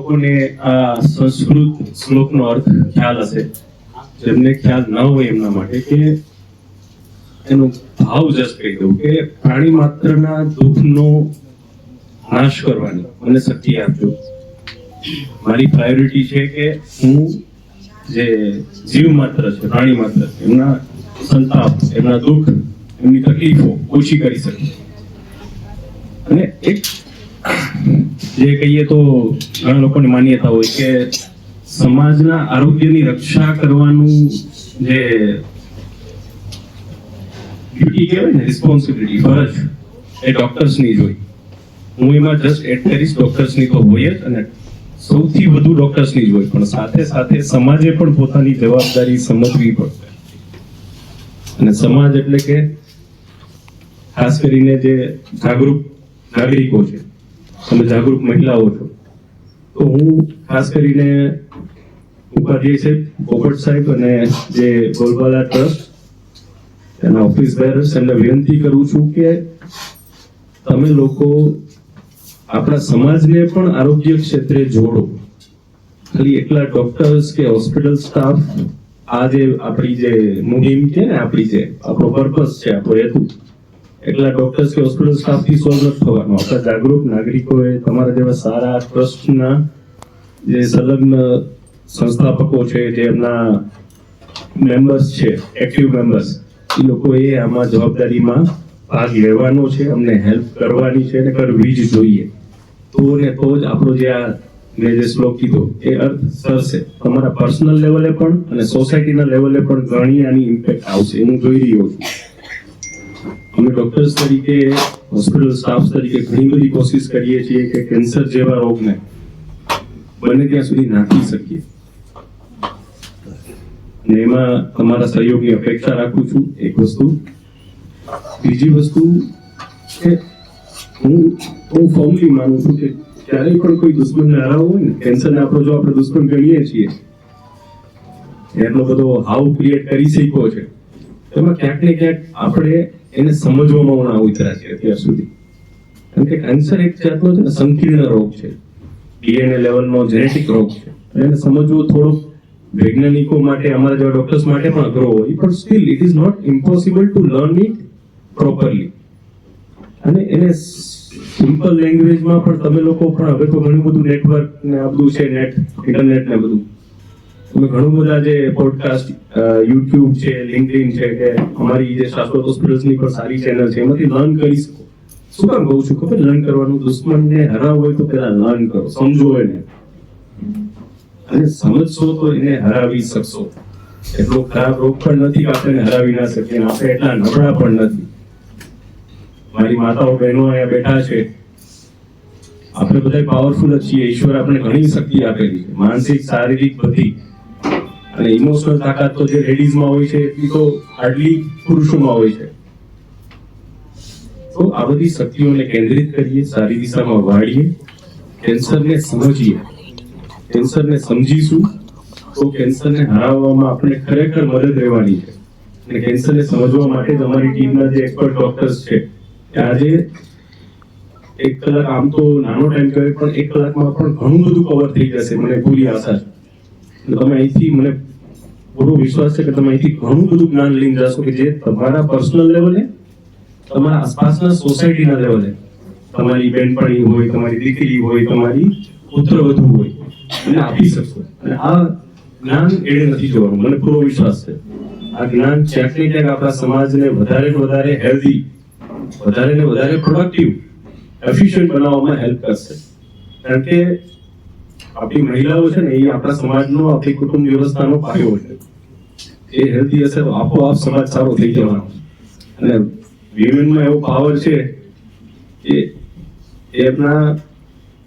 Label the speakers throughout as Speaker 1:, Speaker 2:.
Speaker 1: લોકોને આ સંસ્કૃત શ્લોકનો અર્થ ખ્યાલ હશે, જેમને ખ્યાલ ન હોય એમના માટે કે એનો ભાવ જસ્ટ કહી દઉં કે પ્રાણી માત્રના દુઃખનો નાશ કરવાની મને શક્તિ આપજો. મારી પ્રાયોરિટી છે કે હું જે જીવ માત્ર છે, પ્રાણી માત્ર છે, એમના સંતાપ, એમના દુઃખ, એમની તકલીફો ઓછી કરી શકું. અને એક જે કહીએ તો ઘણા લોકોની માન્યતા હોય કે સમાજના આરોગ્યની રક્ષા કરવાનું જે ડ્યુટી કહેવાય ને, રિસ્પોન્સિબિલિટી, ફરજ, એ ડોક્ટર્સની જ હોય. હું એમાં જસ્ટ એડ કરીશ, ડોક્ટર્સની તો હોય જ, અને સૌથી વધુ ડોક્ટર્સની જ હોય, પણ સાથે સાથે સમાજે પણ પોતાની જવાબદારી સમજવી પડશે. અને સમાજ એટલે કે ખાસ કરીને જે જાગૃત નાગરિકો છે, તમે જાગૃત મહિલાઓ છો, તો હું ખાસ કરીને ઉપાધ્યાય સાહેબ, પોપટ સાહેબ અને જે બોલબાલા ટ્રસ્ટ એના ઓફિસ બેરર્સ એમને વિનંતી કરું છું કે તમે લોકો આપણા સમાજને પણ આરોગ્ય ક્ષેત્રે જોડો. ખાલી એકલા ડોક્ટર્સ કે હોસ્પિટલ સ્ટાફ આ જે આપણી જે મુહિમ છે ને, આપણી જે આપણો પર્પસ છે, આપણો હેતુ, એટલા ડોક્ટર્સ કે હોસ્પિટલ સ્ટાફથી સોલ્વ નથી થવાનો. આપણા જાગૃત નાગરિકોએ, તમારા જેવા સારા ટ્રસ્ટના જે સંલગ્ન સંસ્થાપકો છે, જે એમના મેમ્બર્સ છે, એક્ટિવ મેમ્બર્સ, એ લોકોએ આમાં જવાબદારીમાં ભાગ લેવાનો છે, અમને હેલ્પ કરવાની છે અને કરવી જ જોઈએ. તો ને તો જ આપણો જે આ મેં જે શ્લોક કીધો એ અર્થ સરશે. તમારા પર્સનલ લેવલે પણ અને સોસાયટીના લેવલે પણ ઘણી આની ઇમ્પેક્ટ આવશે. હું જોઈ રહ્યો છું. અમે ડોક્ટર્સ તરીકે, હોસ્પિટલ સ્ટાફ તરીકે ઘણી બધી કોશિશ કરીએ છીએ કે કેન્સર જેવા રોગને બને ત્યાં સુધી નાખી શકીએ. અને એમાં તમારા સહયોગની અપેક્ષા રાખું છું. એક વસ્તુ. બીજી વસ્તુ કે હું ફોર્મલી માનું છું કે ક્યારેય પણ કોઈ દુશ્મનને હરાવવો હોય ને, કેન્સરને આપણો જો આપણે દુશ્મન ગણીએ છીએ, એટલો બધો હાવ ક્રિએટ કરી શક્યો છે, એમાં ક્યાંક ને ક્યાંક આપણે એને સમજવામાં ના ઉતર્યા છે અત્યાર સુધી. કારણ કે કેન્સર એક જાતનો છે ને સંકીર્ણ રોગ છે, ડીએનએ લેવલનો જેનેટિક રોગ છે. એને સમજવું થોડુંક વૈજ્ઞાનિકો માટે, અમારા જેવા ડોક્ટર્સ માટે પણ અઘરો હોય, પણ still it is not impossible to learn it properly. અને એને સિમ્પલ લેંગ્વેજમાં પણ તમે લોકો પણ હવે તો ઘણું બધું નેટવર્ક ને આ બધું છે, નેટ, ઇન્ટરનેટ ને બધું, તમે ઘણું બધા જે પોડકાસ્ટ, યુટ્યુબ છે, લિંક્ડઇન છે, કે અમારી જે શાશ્વત હોસ્પિટલ્સની પણ સારી ચેનલ છે, એમાંથી લર્ન કરી શકો. શું કામ કહું છું ખબર? લર્ન કરવાનું. દુશ્મનને હરાવવો હોય તો પેલા લર્ન કરો, સમજો એને, અને સમજશો તો એને હરાવી શકશો. એટલો ખરાબ રોગ પણ નથી કે આપણે હરાવી ના શકીએ, આપણે એટલા નબળા પણ નથી. મારી માતાઓ, બહેનો અહીંયા બેઠા છે, આપણે બધા પાવરફુલ જ છીએ. ઈશ્વર આપણે ઘણી શક્તિ આપેલી છે, માનસિક, શારીરિક, બધી. અને ઇમોશનલ તાકાત તો જે લેડીઝમાં હોય છે એટલી તો હાર્ડલી પુરુષોમાં હોય છે. તો આ બધી શક્તિઓને કેન્દ્રિત કરીએ, સારી દિશામાં વાળીએ, કેન્સરને સમજીએ. કેન્સરને સમજીશું તો કેન્સરને હરાવવામાં આપણે ખરેખર મદદ રહેવાની છે. અને કેન્સરને સમજવા માટે જ અમારી ટીમના જે એક્સપર્ટ ડોક્ટર્સ છે, આજે 1 કલાક, આમ તો નાનો ટાઈમ કહેવાય, પણ 1 કલાકમાં પણ ઘણું બધું કવર થઈ જશે, મને પૂરી આશા છે. તમે અહીંથી, મને પૂરો વિશ્વાસ છે કે તમે અહીંથી ઘણું બધું જ્ઞાન લઈને જશો કે જે તમારા પર્સનલ લેવલે, તમારા આસપાસના સોસાયટીના લેવલે, તમારી બેનપણી હોય, તમારી દીકરી હોય, તમારી પુત્રવધુ હોય, એને આપી શકશો. અને આ જ્ઞાન એડે નથી જોવાનું, મને પૂરો વિશ્વાસ છે. આ જ્ઞાન ક્યાંક ને ક્યાંક આપણા સમાજને વધારે ને વધારે હેલ્ધી, વધારે ને વધારે પ્રોડક્ટિવ, એફિશિયન્ટ બનાવવામાં હેલ્પ કરશે. કારણ કે આપણી મહિલાઓ છે ને, એ આપણા સમાજનો, આપણી કુટુંબ વ્યવસ્થાનો પાયો છે. એ હેલ્ધી હશે તો આપોઆપ સમાજ સારો થઈ જવાનો. અને વિમેનમાં એવો પાવર છે કે એ આપણા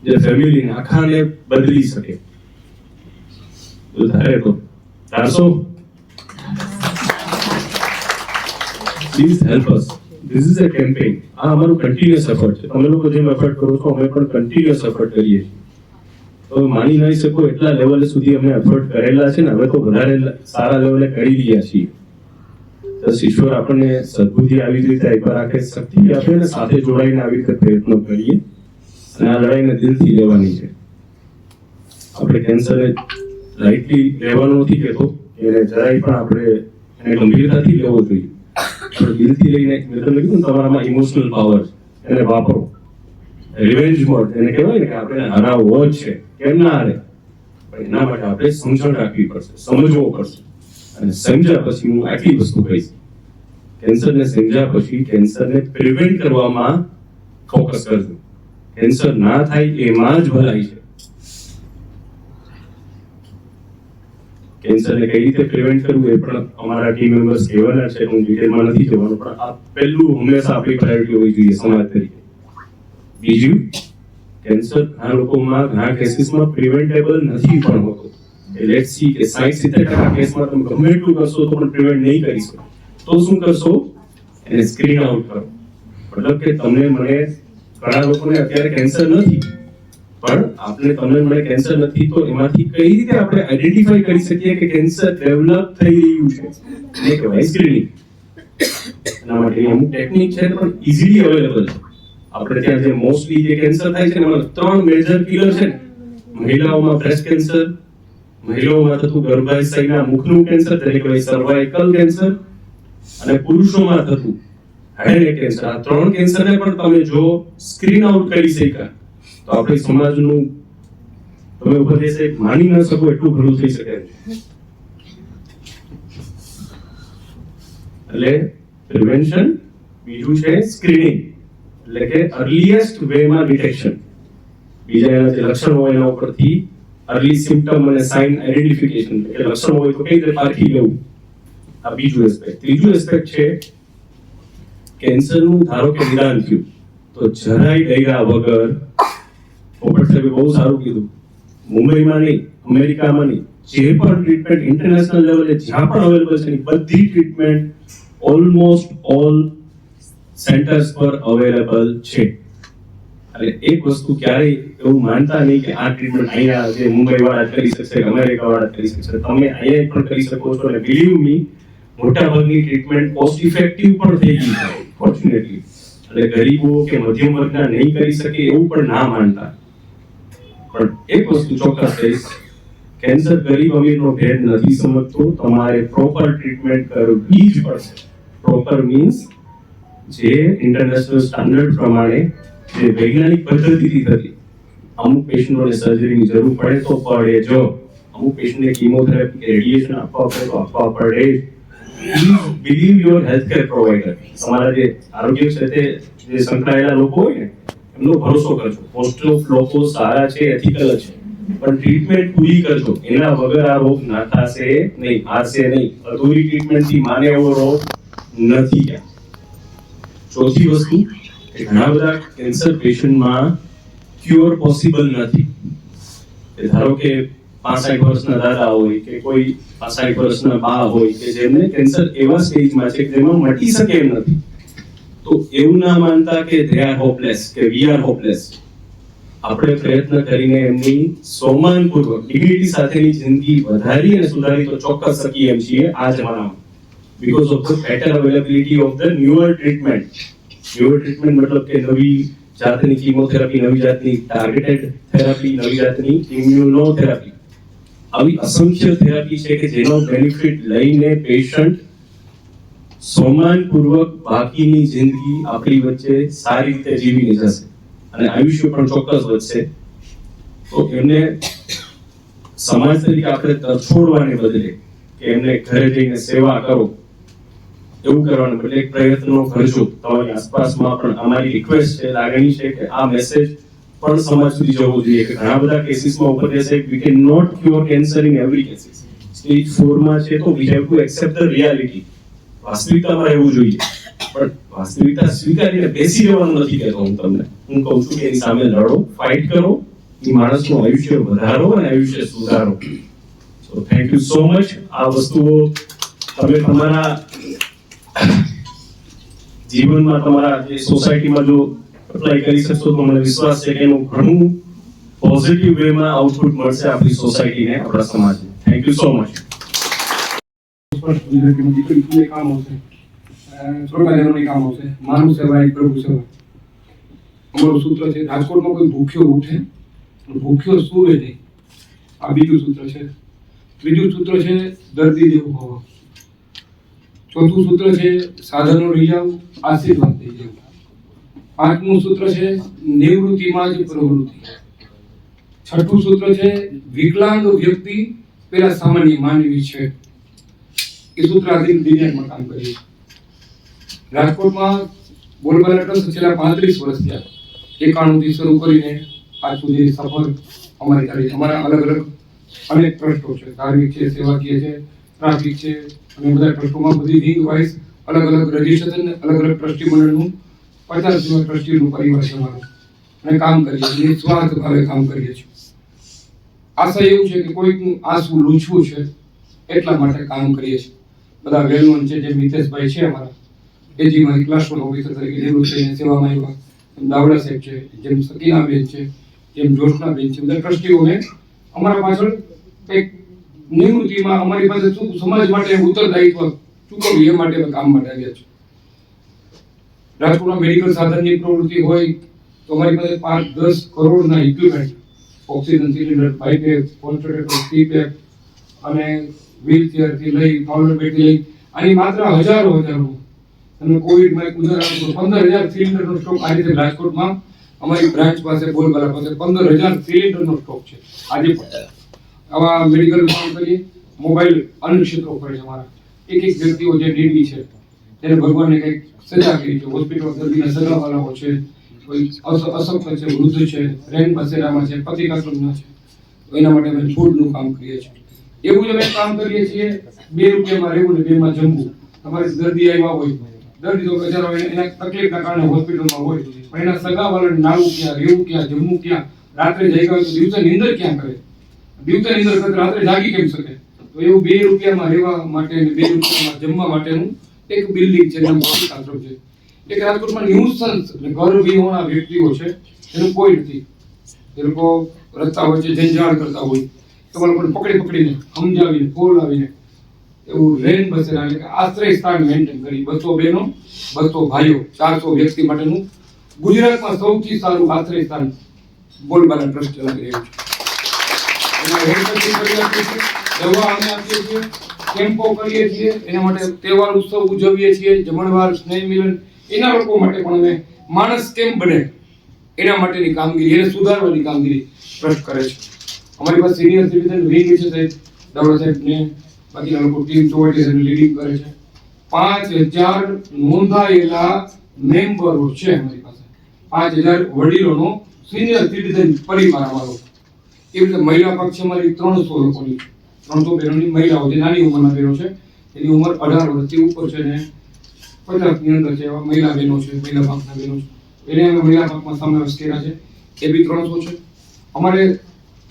Speaker 1: જે ફેમિલીને આખાને બદલી શકે. તો ધારે તો ધારશો. Please help us. This is a campaign. આ અમારું કન્ટિન્યુઅસ એફર્ટ છે. તમે લોકો જેમ એફર્ટ કરો છો, અમે પણ કન્ટિન્યુઅસ એફર્ટ કરીએ છીએ. તો માની નહીં શકો એટલા લેવલ સુધી અમે એફર્ટ કરેલા છે ને, હવે તો વધારે સારા લેવલે કરી રહ્યા છીએ. બસ ઈશ્વર આપણને સદબુદ્ધિ આવી રીતે એકવાર રાખે, શક્તિ આપે ને સાથે જોડાઈને આવી રીતે પ્રયત્નો કરીએ. અને આ લડાઈને દિલથી લેવાની છે. આપણે કેન્સરને લાઇટલી લેવાનું નથી કહેતો, એને જરાય પણ આપણે એને ગંભીરતાથી લેવો જોઈએ. આપણે દિલથી લઈને મેં તમને કીધું ને, તમારામાં ઇમોશનલ પાવર એને વાપરો. રિવેન્જ મોડ એને કહેવાય ને કે આપણે હરાવવો જ છે, કેમ ના હારે, પણ એના માટે આપણે સમજણ રાખવી પડશે, સમજવો પડશે. અને સમજ્યા પછી હું આટલી વસ્તુ કહીશ, કેન્સરને સમજ્યા પછી કેન્સરને પ્રિવેન્ટ કરવામાં ફોકસ કરજો. કેન્સર ના થાય એમાં જ ભલાઈ છે. કેન્સરને કઈ રીતે પ્રિવેન્ટ કરવું એ પણ અમારા ટીમ મેમ્બર્સ કહેવાના છે, હું ડિટેલમાં નથી જવાનું, પણ આ પહેલું હંમેશા આપણી પ્રાયોરિટી હોવી જોઈએ સમાજ તરીકે. બીજું, કેન્સર ઘણા લોકોમાં ઘણા કેસીસમાં પ્રિવેન્ટેબલ નથી પણ હોતો. લેટ્સ સી કે 60-70% કેસમાં તમે ગમે એટલું કરશો તો પણ પ્રિવેન્ટ નહીં કરી શકો. તો શું કરશો? એને સ્ક્રીન આઉટ કરો. મતલબ કે તમને મને ઘણા લોકોને અત્યારે કેન્સર નથી, પણ તમને મને કેન્સર નથી, તો એમાંથી કઈ રીતે આપણે આઈડેન્ટિફાઈ કરી શકીએ કે કેન્સર ડેવલપ થઈ રહ્યું છે? એ કહેવાય સ્ક્રીનિંગ. એના માટે અમુક ટેકનિક છે પણ ઇઝીલી અવેલેબલ છે. આપણે ત્યાં જે મોસ્ટલી જે કેન્સર થાય છે એમાં 3 મેજર કિલર છે. મહિલાઓમાં બ્રેસ્ટ કેન્સર, મહિલાઓમાં થતું ગર્ભાશયના મુખનું કેન્સર, તેને કહેવાય સર્વાઇકલ કેન્સર, અને પુરુષોમાં થતું હેડ એન્ડ નેક કેન્સર. આ 3 કેન્સરને પણ તમે જો સ્ક્રીન આઉટ કરી શક્યા તો આપણી સમાજનું તમે ઉપર દેશે માની ન શકો એટલું ઘણું થઈ શકે. એટલે પ્રિવેન્શન, બીજું છે સ્ક્રીનિંગ, એટલે કે અર્લીએસ્ટ વેમાં ડિટેક્શન. બીજા એના જે લક્ષણો હોય એના ઉપરથી અર્લી સિમ્પટમ અને સાઇન આઈડેન્ટિફિકેશન, એટલે લક્ષણો હોય તો કઈ રીતે પારખી લેવું, આ બીજું એસ્પેક્ટ. ત્રીજું એસ્પેક્ટ છે કેન્સરનું ધારો કે નિદાન થયું તો જરાય ડર્યા વગર, પોપટ સાહેબે બહુ સારું કીધું, મુંબઈમાં નહીં, અમેરિકામાં નહીં, જે પણ ટ્રીટમેન્ટ ઇન્ટરનેશનલ લેવલે જ્યાં પણ અવેલેબલ છે એની બધી ટ્રીટમેન્ટ ઓલમોસ્ટ ઓલ સેન્ટર્સ પર અવેલેબલ છે. એટલે એક વસ્તુ ક્યારેય એવું માનતા નહીં કે આ ટ્રીટમેન્ટ અહીંયા જે મુંબઈ વાળા કરી શકશે, અમેરિકા વાળા કરી શકશે, તમે અહીંયા પણ કરી શકો છો. અને બિલીવ મી, મોટા ભાગની ટ્રીટમેન્ટ કોસ્ટ ઇફેક્ટિવ પણ થઈ ગઈ છે ફોર્ચ્યુનેટલી. એટલે ગરીબો કે મધ્યમ વર્ગના નહીં કરી શકે એવું પણ ના માનતા. પણ એક વસ્તુ ચોક્કસ કહીશ, કેન્સર ગરીબ અમીરનો ભેદ નથી સમજતો. તમારે પ્રોપર ટ્રીટમેન્ટ કરવી જ પડશે. પ્રોપર મીન્સ જે ઇન્ટરનેશનલ સ્ટાન્ડર્ડ પ્રમાણે, જે વૈજ્ઞાનિક પદ્ધતિથી થતી. અમુક પેશન્ટોને સર્જરીની જરૂર પડે તો પડે જ, અમુક પેશન્ટને કીમોથેરાપી કે રેડિયેશન આપવા પડે તો આપવા પડે જ. Believe your healthcare provider. તમારા જે આરોગ્ય ક્ષેત્રે જે સંકળાયેલા લોકો હોય ને એમનો ભરોસો કરજો. મોસ્ટ ઓફ લોકો સારા છે, એથિકલ છે, પણ ટ્રીટમેન્ટ પૂરી કરજો. એના વગર આ રોગ ના થશે નહીં, હારશે નહીં. અધૂરી ટ્રીટમેન્ટથી માને એવો રોગ નથી. ચોથી વસ્તુ, ઘણા બધા કેન્સર પેશન્ટમાં ક્યોર પોસિબલ નથી. ધારો કે 65 વર્ષના દાદા હોય કે કોઈ 65 વર્ષના બા હોય કે જેમને કેન્સર એવા સ્ટેજમાં છે કે જેમાં મટી શકે એમ નથી, તો એવું ના માનતા કે they are hopeless કે we are hopeless. આપણે પ્રયત્ન કરીને એમની સન્માનપૂર્વક ડિગ્નિટી સાથેની જિંદગી વધારી અને સુધારી તો ચોક્કસ શકીએ એમ છીએ આ જમાનામાં, because of the better availability of the newer treatment. newer treatment મતલબ કે નવી જાતની કીમોથેરાપી, નવી જાતની ટાર્ગેટેડ થેરાપી, નવી જાતની ઇમ્યુનોથેરાપી, આવી અસંખ્ય થેરાપી છે કે જેનો બેનિફિટ લઈને પેશન્ટ સન્માનપૂર્વક બાકીની જિંદગી આપણી વચ્ચે સારી રીતે જીવીને જશે અને આયુષ્ય પણ ચોક્કસ વધશે. તો એમને સમાજ તરીકે આપણે તરછોડવાને બદલે કે એમને ઘરે જઈને સેવા કરો એવું કરવાનું બદલે એક પ્રયત્નો કરજો. તમારી આસપાસમાં પણ અમારી રિક્વેસ્ટ છે, લાગણી છે કે આ મેસેજ પણ સમાજ સુધી જવો જોઈએ કે ઘણા બધા કેસીસમાં ઉપર જશે we can not cure cancer in every cases. Stage 4 માં છે તો we have to accept the reality. વાસ્તવિકતામાં રહેવું જોઈએ, પણ વાસ્તવિકતા સ્વીકારીને બેસી રહેવાનું નથી કહેતો હું તમને. હું કહું છું કે એની સામે લડો, ફાઇટ કરો, એ માણસનું આયુષ્ય વધારો અને આયુષ્ય સુધારો. So thank you so much. આ વસ્તુઓ તમે તમારા જીવનમાં, તમારા જે સોસાયટીમાં જો એપ્લાય કરી શકશો તો મને વિશ્વાસ છે કે એનું ઘણું પોઝિટિવ વેમાં આઉટપુટ મળશે આપણી સોસાયટીને, આપણા સમાજને. Thank you so much.
Speaker 2: કામ આવશે, સ્વર્ગદેવનું કામ આવશે, માનવ સેવા એ પ્રભુ સેવા. અમારું સૂત્ર છે, રાજકોટમાં કોઈ ભૂખ્યો ઉઠે, ભૂખ્યો સુવે નહીં. આ બીજું સૂત્ર છે. ત્રીજું સૂત્ર છે દર્દી દેવો ભવ. ચોથું સૂત્ર છે સાધનો રહી જાવ, આશીર્વાદ થઈ જાવ. પાંચમું સૂત્ર છે નિવૃત્તિમાં જ પ્રવૃત્તિ. છઠ્ઠું સૂત્ર છે વિકલાંગ વ્યક્તિ પેલા સામાન્ય માનવી છે. એ સૂત્ર આધીન દિવ્યાંગમાં કામ કરીએ છીએ. રાજકોટમાં બોલબાલા ટ્રસ્ટ છેલ્લા 35 વર્ષ થયા 91 થી શરૂ કરીને આજ સુધી સફળ અમારી કરી. અમારા અલગ અલગ અનેક ટ્રસ્ટો છે, ધાર્મિક છે, સેવાકીય છે, ટ્રાફિક છે, અને બધા ટ્રસ્ટોમાં બધી વિંગ વાઇઝ અલગ અલગ રજિસ્ટ્રેશન, અલગ અલગ ટ્રસ્ટી મંડળનું 50 જેવા ટ્રસ્ટીનું પરિવાર છે અમારો, અને કામ કરીએ છીએ, નિસ્વાર્થ ભાવે કામ કરીએ છીએ. આશા એવું છે કે કોઈકનું આંસુ લૂછવું છે એટલા માટે કામ કરીએ છીએ. બધા વેલનોન છે, જેમ મિતેશભાઈ છે અમારા એજીમાં ક્લાસરૂમ ઓફિસર તરીકે નિવૃત્ત થઈને સેવામાં આવ્યા, જેમ દાવડા સાહેબ છે, જેમ સકીનાબેન છે, જેમ જોશનાબેન છે, બધા ટ્રસ્ટીઓને અમારા પાછળ એક નિવૃત્તિમાં અમારી પાસે શું સમાજ માટે ઉત્તરદાયિત્વ ચૂકવ્યું એ માટે અમે કામ માટે આવ્યા છે. રાજકોટમાં મેડિકલ સાધનની પ્રવૃત્તિ હોય તો અમારી પાસે 5-10 કરોડના ઇક્વિપમેન્ટ, ઓક્સિજન સિલિન્ડર, બાઇપેક, કોન્સ્ટ્રેટર, સીપેક અને વ્હીલચેર થી લઈ પાવડર બેટરી લઈ આની માત્ર હજારો અને કોવિડમાં એક ઉદાહરણ આપું તો 15,000 સિલિન્ડરનો સ્ટોક આ રીતે રાજકોટમાં અમારી બ્રાન્ચ પાસે બોલબાલા પાસે 15,000 સિલિન્ડરનો સ્ટોક છે. આજે પણ આવા મેડિકલ કામ કરીએ. મોબાઈલ અન્ય ક્ષેત્રો પર છે અમારા. એક વ્યક્તિઓ જે નીડી છે તેને ભગવાનને કંઈક સજા કરી છે, હોસ્પિટલ દર્દીના સગાવાલાઓ છે, કોઈ અશક્ત છે, વૃદ્ધ છે, રેન બસેરામાં છે, પતિકાશ્રમના છે, તો એના માટે અમે ફૂડનું કામ કરીએ છીએ. એવું જ અમે કામ કરીએ છીએ 2 રૂપિયામાં રહેવું ને 2 માં જમવું. તમારે દર્દી આવ્યા હોય, દર્દી તો બચારો એના તકલીફના કારણે હોસ્પિટલમાં હોય, પણ એના સગાવાલાને નાવું ક્યાં, રહેવું ક્યાં, જમવું ક્યાં, રાત્રે જાગ્યા હોય તો દિવસે નિંદર ક્યાં કરે, દિવસે નિંદર કરે રાત્રે જાગી કેમ શકે? તો એવું 2 રૂપિયામાં રહેવા માટે અને 2 રૂપિયામાં જમવા માટેનું એક બિલ્ડિંગ છે, એનું પતિકાશ્રમ છે. એક રાજકોટમાં ન્યુસન્સ એટલે ઘર વિહોણા વ્યક્તિઓ છે, એનું કોઈ નથી. એ લોકો રસ્તા વચ્ચે જંજાળ કરતા હોય, તમારે લોકોને પકડીને સમજાવીને બોલાવીને એવું રેન બસેરા એટલે કે આશ્રય સ્થાન મેન્ટેન કરી 200 બહેનો, 200 ભાઈઓ, 400 વ્યક્તિ માટેનું ગુજરાતમાં સૌથી સારું આશ્રય સ્થાન બોલબાલા ટ્રસ્ટ ચલાવી રહ્યું છે. એમાં હેલ્પલાઇન કરી આપીએ છીએ, દવા અમે આપીએ છીએ, કેમ્પો કરીએ છીએ, એના માટે તહેવાર ઉત્સવ ઉજવીએ છીએ, જમણવાર, સ્નેહ મિલન, એના લોકો માટે પણ અમે માણસ કેમ બને એના માટેની કામગીરી, એને સુધારવાની કામગીરી ટ્રસ્ટ કરે છે. અમારી પાસે સિનિયર સિટીઝન વિંગ છે સાહેબ, દાવડા સાહેબ ને બાકીના લોકો ટીમ ચોવાટી લીડિંગ કરે છે. 5,000 નોંધાયેલા મેમ્બરો છે અમારી પાસે, 5,000 વડીલોનો સિનિયર સિટીઝન પરિવાર અમારો. એ રીતે મહિલા પક્ષ અમારી 300 લોકોની, 300 બહેનોની મહિલાઓ જે નાની ઉંમરના બહેનો છે, એની ઉંમર 18 વર્ષથી ઉપર છે ને 50 ની અંદર છે, એવા મહિલા બહેનો છે, મહિલા પક્ષના બહેનો છે, એને અમે મહિલા પક્ષમાં સમાવેશ કર્યા છે. એ બી 300 છે. અમારે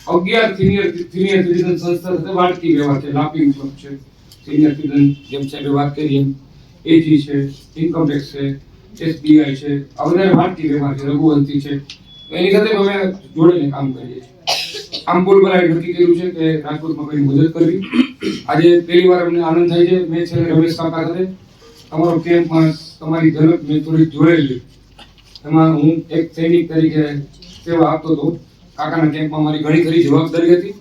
Speaker 2: 11 સિનિયર સિટીઝન સંસ્થા સાથે વાટકી વ્યવહાર છે, લાપિંગ ક્લબ છે, સિનિયર સિટીઝન જેમ સાહેબે વાત કરી એમ એજી છે, ઇન્કમટેક્સ છે, એસબીઆઈ છે, આ બધા વાટકી વ્યવહાર છે, રઘુવંશી છે, એની સાથે અમે જોડીને કામ કરીએ છીએ. આમ બોલબાલાએ નક્કી કર્યું છે કે રાજકોટમાં કોઈ મદદ કરવી. આજે પહેલી વાર અમને આનંદ થાય છે. મેં છે રમેશ કાકા સાથે તમારો કેમ્પમાં તમારી ઝલક મેં થોડી જોયેલી, એમાં હું એક સૈનિક તરીકે સેવા આપતો હતો. કાકાના કેમ્પમાં મારી ઘણી ખરી જવાબદારી હતી.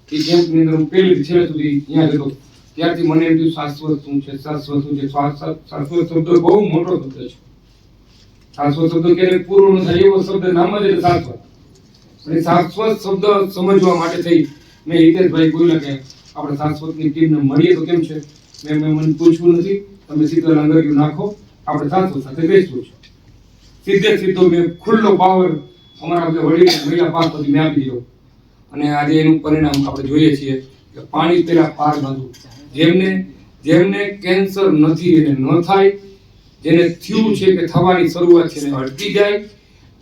Speaker 2: એ કેમ્પની અંદર હું પહેલેથી છેલ્લે સુધી ત્યાં જતો. ત્યારથી મને એમ થયું શાશ્વત શું છે, શાશ્વત શું છે. શાશ્વત શબ્દ બહુ મોટો શબ્દ છે. શાશ્વત શબ્દ ક્યારેક પૂરો ન થાય એવો શબ્દ નામ જ એટલે શાશ્વત. અને શાશ્વત શબ્દ સમજવા માટે થઈ મેં હિતેશભાઈ બોલ્યા કે આપણે શાશ્વતની ટીમને મળીએ તો કેમ છે. મેં મને પૂછવું નથી, તમે સીધા લંગરિયું નાખો, આપણે શાશ્વત સાથે બેસવું છે. સીધો મેં ખુલ્લો પાવર અમારા બે વડીલ મહિલા પાસ પછી મેં આપી દીધો. અને આજે એનું પરિણામ આપણે જોઈએ છીએ કે પાણી પેલા પાર બાંધવું. જેમને કેન્સર નથી એને ન થાય, જેને થયું છે કે થવાની શરૂઆત છે એને અટકી જાય,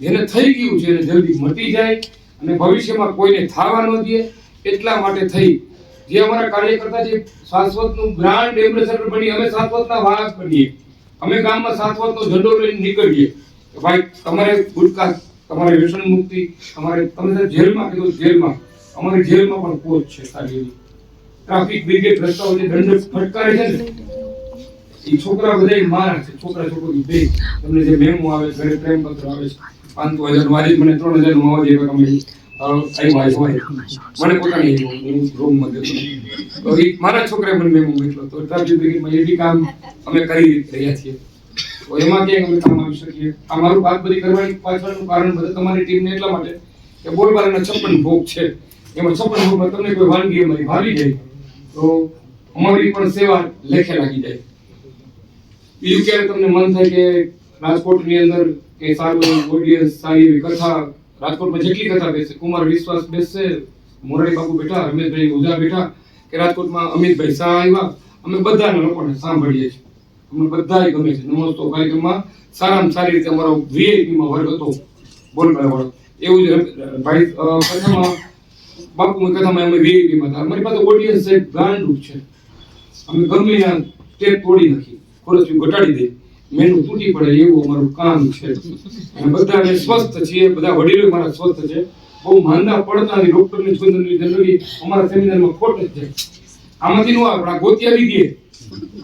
Speaker 2: જેને થઈ ગયું છે એને જલ્દી મટી જાય અને ભવિષ્યમાં કોઈને થવા ન દે. એટલા માટે થઈ જે અમારા કાર્યકર્તા જે શાશ્વતનું બ્રાન્ડ એમ્બેસેડર બની, અમે શાશ્વતના વાહક બનીએ, અમે ગામમાં શાશ્વતનો ઝંડો લઈને નીકળીએ કે ભાઈ તમારે ગુટકા, તમારે વ્યસન મુક્તિ, તમારે તમે જેલમાં કીધું જેલમાં, અમારી જેલમાં પણ કોચ છે સારી એવી. ટ્રાફિક બ્રિગેડ રસ્તાઓ જે દંડ ફટકારે છે ને એ છોકરા બધા મારા છે, છોકરી બે. તમને જે મેમો આવે, ઘરે પ્રેમ પત્ર આવે છે 500,000 વારી મને 3,000 નું આવવા જેવા કમાઈ. આવ્યો હોય મને પોતાની રૂમમાં ગયો તો એ મારા છોકરાએ મને મેમો મોકલ્યો તો ટ્રાફિક બ્રિગેડમાં એ બી કામ અમે કરી રહ્યા છીએ તો એમાં ક્યાંય અમે કામ આવી શકીએ આ મારું વાત બધી કરવાની પાછળનું કારણ બધા તમારી ટીમને એટલા માટે કે બોલબાલાના 56 ભોગ છે એમાં 56 ભોગમાં તમને કોઈ વાનગી અમારી ભાવી જાય તો અમારી પણ સેવા લેખે લાગી જાય બીજું ક્યારે તમને મન થાય કે રાજકોટની અંદર કે સારું ઓડિયન્સ સારી એવી કથા રાજકોટમાં જેટલી કથા બેસે કુમાર વિશ્વાસ બેસશે મોરારી બાપુ બેઠા રમેશભાઈ ઓઝા બેઠા કે રાજકોટમાં અમિતભાઈ શાહ આવ્યા અમે બધાના લોકોને સાંભળીએ છીએ અમને બધાય ગમે છે નમસ્તો કાર્યક્રમમાં સારામાં સારી રીતે અમારો વીઆઈપીમાં વર્ગ હતો બોલબાલા વાળો એવું જ ભાઈ કથામાં બાપુની કથામાં અમે વીઆઈપીમાં હતા અમારી પાસે ઓડિયન્સ છે ગાંડું છે અમે ગમે ત્યાં ટેપ તોડી નાખી ખોરચું ઘટાડી દે મેનું તૂટી પડે એવું અમારું કામ છે અને બધા સ્વસ્થ છીએ બધા વડીલો મારા સ્વસ્થ છે બહુ માંદા પડતા નથી ડોક્ટરની જનરલી અમારા સેમિનારમાં ખોટ જ છે આમાંથી નો આપણા ગોતિયા લીધીએ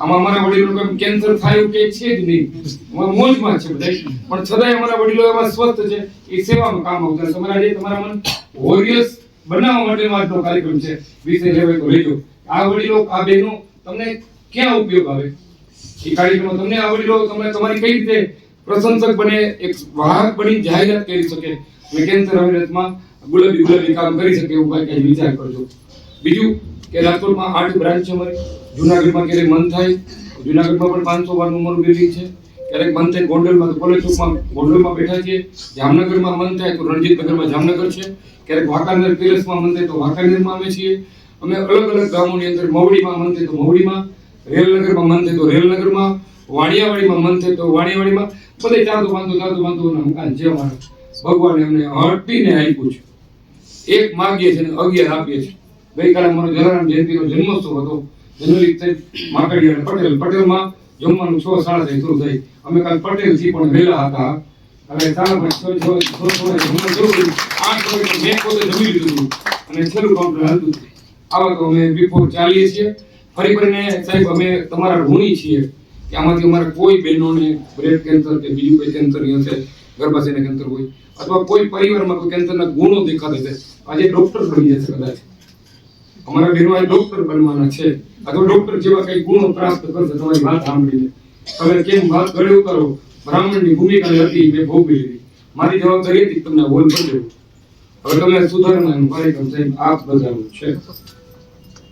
Speaker 2: આમાં અમારા વડીલો કોઈ કેન્સર થાય એવું કે છે જ નહીં મોજમાં છે બધા પણ છતાંય અમારા વડીલો એવા સ્વસ્થ છે એ સેવામાં કામ આવતા તમારા જે તમારા મન વોરિયર્સ બનાવવા માટેનો આજનો કાર્યક્રમ છે વિષય લેવાય તો લેજો આ વડીલો આ બહેનો તમને ક્યાં ઉપયોગ આવે એ કાર્યક્રમમાં તમને આ વડીલો તમે તમારી કઈ રીતે પ્રશંસક બને એક વાહક બની જાહેરાત કરી શકે અને કેન્સર અવેરનેસમાં ગુલાબી કામ કરી શકે એવું કઈ વિચાર કરજો બીજું કે રાજકોટમાં 8 બ્રાન્ચ છે અમારી જુનાગઢમાં ક્યારેક મન થાય જુનાગઢમાં પણ 500 વાર ઉંમર બિલ્ડિંગ છે ક્યારેક મન થાય ગોંડલમાં તો કોલેજ ચોકમાં ગોંડલમાં બેઠા છીએ જામનગરમાં મન થાય તો રણજીતનગરમાં જામનગર છે ક્યારેક વાંકાનેર પેલેસમાં મન થાય તો વાંકાનેરમાં અમે છીએ અમે અલગ અલગ ગામોની અંદર મવડીમાં મન થાય તો મવડીમાં રેલનગરમાં મન થાય તો રેલનગરમાં વાણિયાવાડીમાં મન થાય તો વાણિયાવાડીમાં બધે ચાલતું બાંધો મકાન છે અમારા ભગવાને અમને હટીને આપ્યું છે એક માગીએ છે ને 11 આપીએ છીએ ગઈકાલે અમારો જલારામ જયંતિનો જન્મોત્સવ હતો જનરલી માકડિયા પટેલમાં જમવાનું 6:30 શરૂ થઈ અમે કાલ પટેલથી પણ વહેલા હતા અને 8 વાગે મેં પોતે જમી લીધું અને છેલ્લું કાઉન્ટર હાલતું આવા તો અમે બિફોર ચાલીએ છીએ ફરી કરીને સાહેબ અમે તમારા ઋણી છીએ કે આમાંથી અમારા કોઈ બહેનોને બ્રેસ્ટ કેન્સર કે બીજું કોઈ કેન્સર હશે ગર્ભાશયના કેન્સર હોય અથવા કોઈ પરિવારમાં કોઈ કેન્સરના ગુણો દેખાતા છે આજે ડોક્ટર બની જશે કદાચ અમારા બહેનો ડોક્ટર બનવાના છે અથવા ડોક્ટર જેવા કઈ ગુણો પ્રાપ્ત કરશે તમારી વાત સાંભળીને તમે કેમ વાત ગળે ઉતારો બ્રાહ્મણની ભૂમિકા હતી મેં ભોગવી લીધી મારી જવાબદારી હતી તમને હોલ કરી દેવું હવે તમે સુધારણાનું કાર્યક્રમ સાહેબ આપ બધાનું છે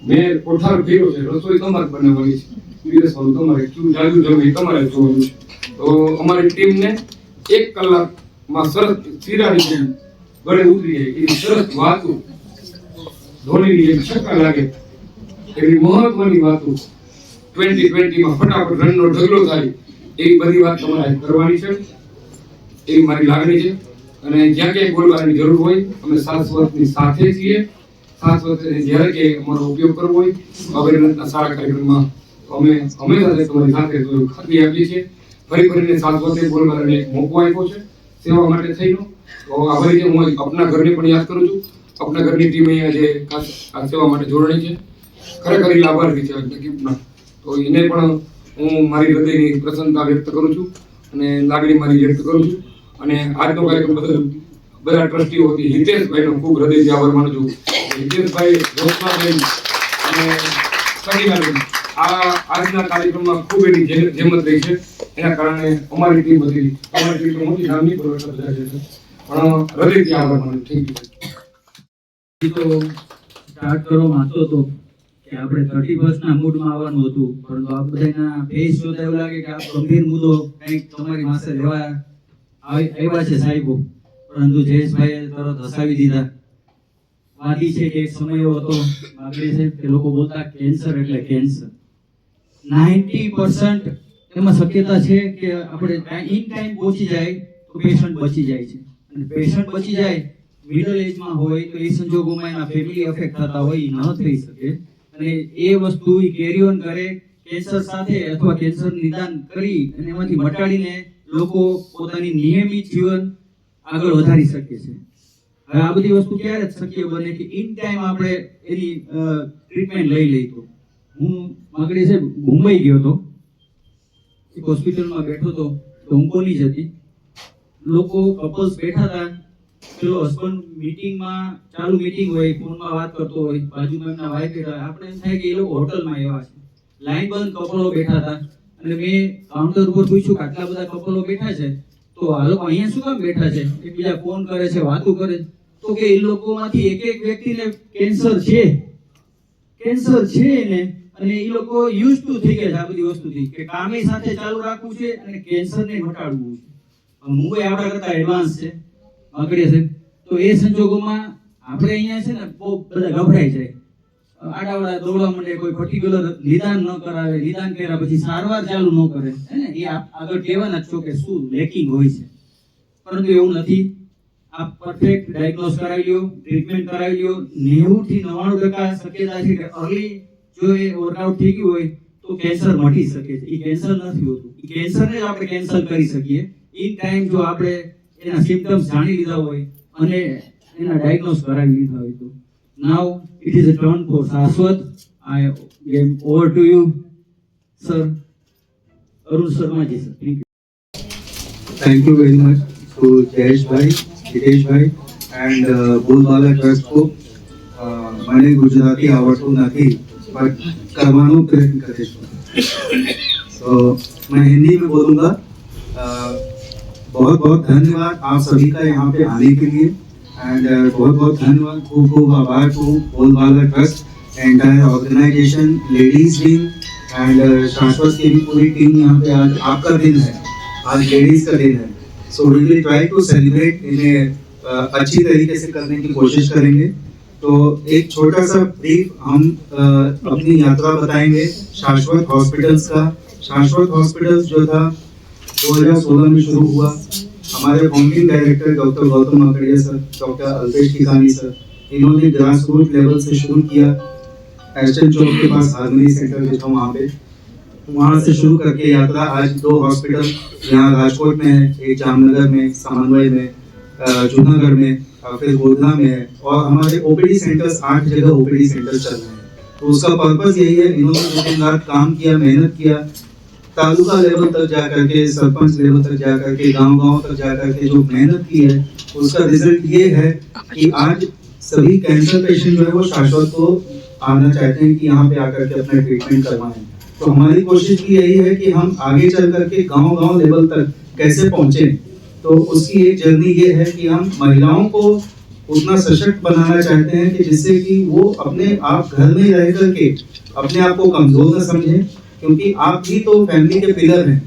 Speaker 2: મેં કોઠાર ફેર્યો છે રસોઈ તમારે બનાવવાની છે પીરસવાનું તમારે શું જાજુ જવું તમારે જોવાનું છે તો અમારી ટીમને 1 કલાકમાં સરસ સિરાની જેમ ગળે ઉતરી જાય એવી સરસ વાતો ધોનીની જેમ છક્કા લાગે એવી મહત્વની વાતો 2020માં ફટાફટ રનનો ઢગલો થાય એવી બધી વાત તમારે કરવાની છે એવી મારી લાગણી છે અને જ્યાં ક્યાંય બોલવાની જરૂર હોય અમે શાશ્વતની સાથે છીએ શાશ્વત જ્યારે કે અમારો ઉપયોગ કરવો હોય અવેરનેસના સારા કાર્યક્રમમાં અમે હંમેશા તમારી સાથે ખાતરી આપીએ છીએ ફરીને શાશ્વતે બોલવાને મોકો આપ્યો છે સેવા માટે થઈને તો આભારી છે હું આપના ઘરને પણ યાદ કરું છું આપના ઘરની ટીમ અહીંયા જે ખાસ આ સેવા માટે જોડાણી છે ખરેખર એ લાભાર્થી છે તકલીફના તો એને પણ હું મારી હૃદયની પ્રસન્નતા વ્યક્ત કરું છું અને લાગણી મારી વ્યક્ત કરું છું અને આજનો કાર્યક્રમ બદલ બધા ટ્રસ્ટીઓ હતી હિતેશભાઈનો ખૂબ હૃદયથી આભાર માનું છું હિતેશભાઈ રોશનાબેન અને સગીનાબેન આજના કાર્યક્રમમાં ખૂબ એની જેમત રહી છે એના કારણે અમારી ટીમ બધી અમારી ટીમ મોટી નામની પણ હૃદયથી આભાર માનું થેન્ક યુ
Speaker 3: તો સ્ટાર્ટ કરવા માંગતો હતો કે આપણે 31 ના મૂડમાં આવવાનું હતું પરંતુ આ બધાના ફેસ જોતા એવું લાગે કે આ ગંભીર મુદ્દો કંઈક તમારી પાસે લેવા આવ્યા છે સાહેબો પરંતુ જયેશભાઈએ તરત હસાવી દીધા વાદી છે કે એક સમય એવો હતો આગળ છે કે લોકો બોલતા કેન્સર એટલે કેન્સર 90% એમાં શક્યતા છે કે આપણે ઇન ટાઈમ પહોંચી જાય તો પેશન્ટ બચી જાય છે અને પેશન્ટ બચી જાય મિડલ એજમાં હોય તો એ સંજોગોમાં એના ફેમિલી અફેક્ટ થતા હોય ન થઈ શકે અને એ વસ્તુ કેરી ઓન કરે કેન્સર સાથે અથવા કેન્સર નિદાન કરી અને એમાંથી મટાડીને લોકો પોતાની નિયમિત જીવન આગળ વધારી શકે છે હવે આ બધી વસ્તુ ક્યારે શક્ય બને કે ઇન ટાઈમ આપણે એની ટ્રીટમેન્ટ લઈ લઈએ તો હું માગડી છે મુંબઈ ગયો હતો એક હોસ્પિટલમાં બેઠો હતો તો ઓન્કોની જ હતી લોકો કપલ્સ બેઠા હતા પેલો હસબન્ડ મીટિંગમાં ચાલુ મીટિંગ હોય, ફોનમાં વાત કરતો હોય, બાજુમાં એમના વાઈફ બેઠા હોય, આપણે એમ થાય કે એ લોકો હોટલમાં એવા છે. લાઈન બંધ કપલો બેઠા હતા અને મેં કાઉન્ટર ઉપર પૂછ્યું કે આટલા બધા કપલો બેઠા છે તો આ લોકો અહીંયા શું કામ બેઠા છે? એકબીજા ફોન કરે છે, વાતો કરે છે. તો કે એ લોકોમાંથી એક વ્યક્તિને કેન્સર છે ને, અને એ લોકો યુઝ ટુ થઈ ગયા છે આ બધી વસ્તુથી, કે કામે સાથે ચાલુ રાખવું છે અને કેન્સરને ઘટાડવું છે. મુંબઈ આપણા કરતા એડવાન્સ છે, આગળ છે. તો એ સંજોગોમાં આપણે અહીંયા છે ને બહુ બધા ગભરાઈ જાય, આડાવડા દોડવા માંડે, કોઈ પર્ટિક્યુલર નિદાન ન કરાવે, નિદાન કર્યા પછી સારવાર ચાલુ ન કરે, હે ને? એ આગળ કહેવાના જ છો કે શું લેકિંગ હોય છે, પરંતુ એવું નથી. આપ પરફેક્ટ ડાયગ્નોસ કરાવી લ્યો, ટ્રીટમેન્ટ કરાવી લ્યો. 90 થી 99% શક્યતા છે કે અર્લી જો એ વર્કઆઉટ થઈ ગયું હોય તો કેન્સર મટી શકે છે. એ કેન્સર નથી હોતું, એ કેન્સરને જ આપણે કેન્સલ કરી શકીએ ઇન ટાઈમ, જો આપણે એના સિમ્પટમ્સ જાણી લીધા હોય અને એના ડાયગ્નોસ કરાવી લીધા હોય તો. Now it is a turn for Shashwat. I game over to you sir. Arun Sharmaji sir, thank you.
Speaker 4: Thank you very much to Jayesh भाई, हितेश भाई एंड बोलबाला ट्रस्ट को. મને ગુજરાતી આવડતું નથી पर करवानो प्रयत्न करे. तो मैं हिंदी में बोलूँगा. बहुत बहुत धन्यवाद आप सभी का यहाँ पे आने के लिए एंड बहुत बहुत धन्यवाद, खूब खूब आभार to Bolbala trust, entire organisation, ladies wing and Shashwat की भी पूरी टीम. यहाँ पे आज आपका दिन है, आज लेडीज का दिन है. So we will try to celebrate इन्हें अच्छी तरीके से करने की कोशिश करेंगे. तो एक छोटा सा ब्रीफ हम अपनी यात्रा बताएंगे शाश्वत हॉस्पिटल्स का. शाश्वत हॉस्पिटल्स जो था 2016 में शुरू हुआ. हमारे फाउंडिंग डायरेक्टर डॉक्टर गौतम मकड़िया सर, डॉक्टर अल्पेश टिकानी सर, इन्होंने ग्रास रूट लेवल से शुरू किया. एस्टन चौक के पास हार्मनी सेंटर जो था वहाँ से शुरू करके यात्रा आज 2 हॉस्पिटल यहाँ राजकोट में है, एक जामनगर में, समन्वय में, जूनागढ़ में, फिर गोधरा में है. और हमारे ओपीडी सेंटर्स 8 जगह ओपीडी सेंटर चल रहे हैं. तो उसका पर्पस यही है, इन्होंने दिन रात काम किया, मेहनत किया, तालुका लेवल तक जा करके, सरपंच लेवल तक जा करके, गांव-गांव तक जा करके जो मेहनत की है उसका रिजल्ट ये है कि आज सभी कैंसर पेशेंट जो है वो शाश्वत को आना चाहते हैं कि यहाँ पे आकर के अपना ट्रीटमेंट करवाएं. तो हमारी कोशिश भी यही है कि हम आगे चल करके गांव-गांव लेवल तक कैसे पहुंचे. तो उसकी एक जर्नी ये है कि हम महिलाओं को उतना सशक्त बनाना चाहते हैं कि जिससे कि वो अपने आप घर में रह करके अपने आप को कमजोर न समझें, क्योंकि आप ही तो फैमिली के पिलर हैं.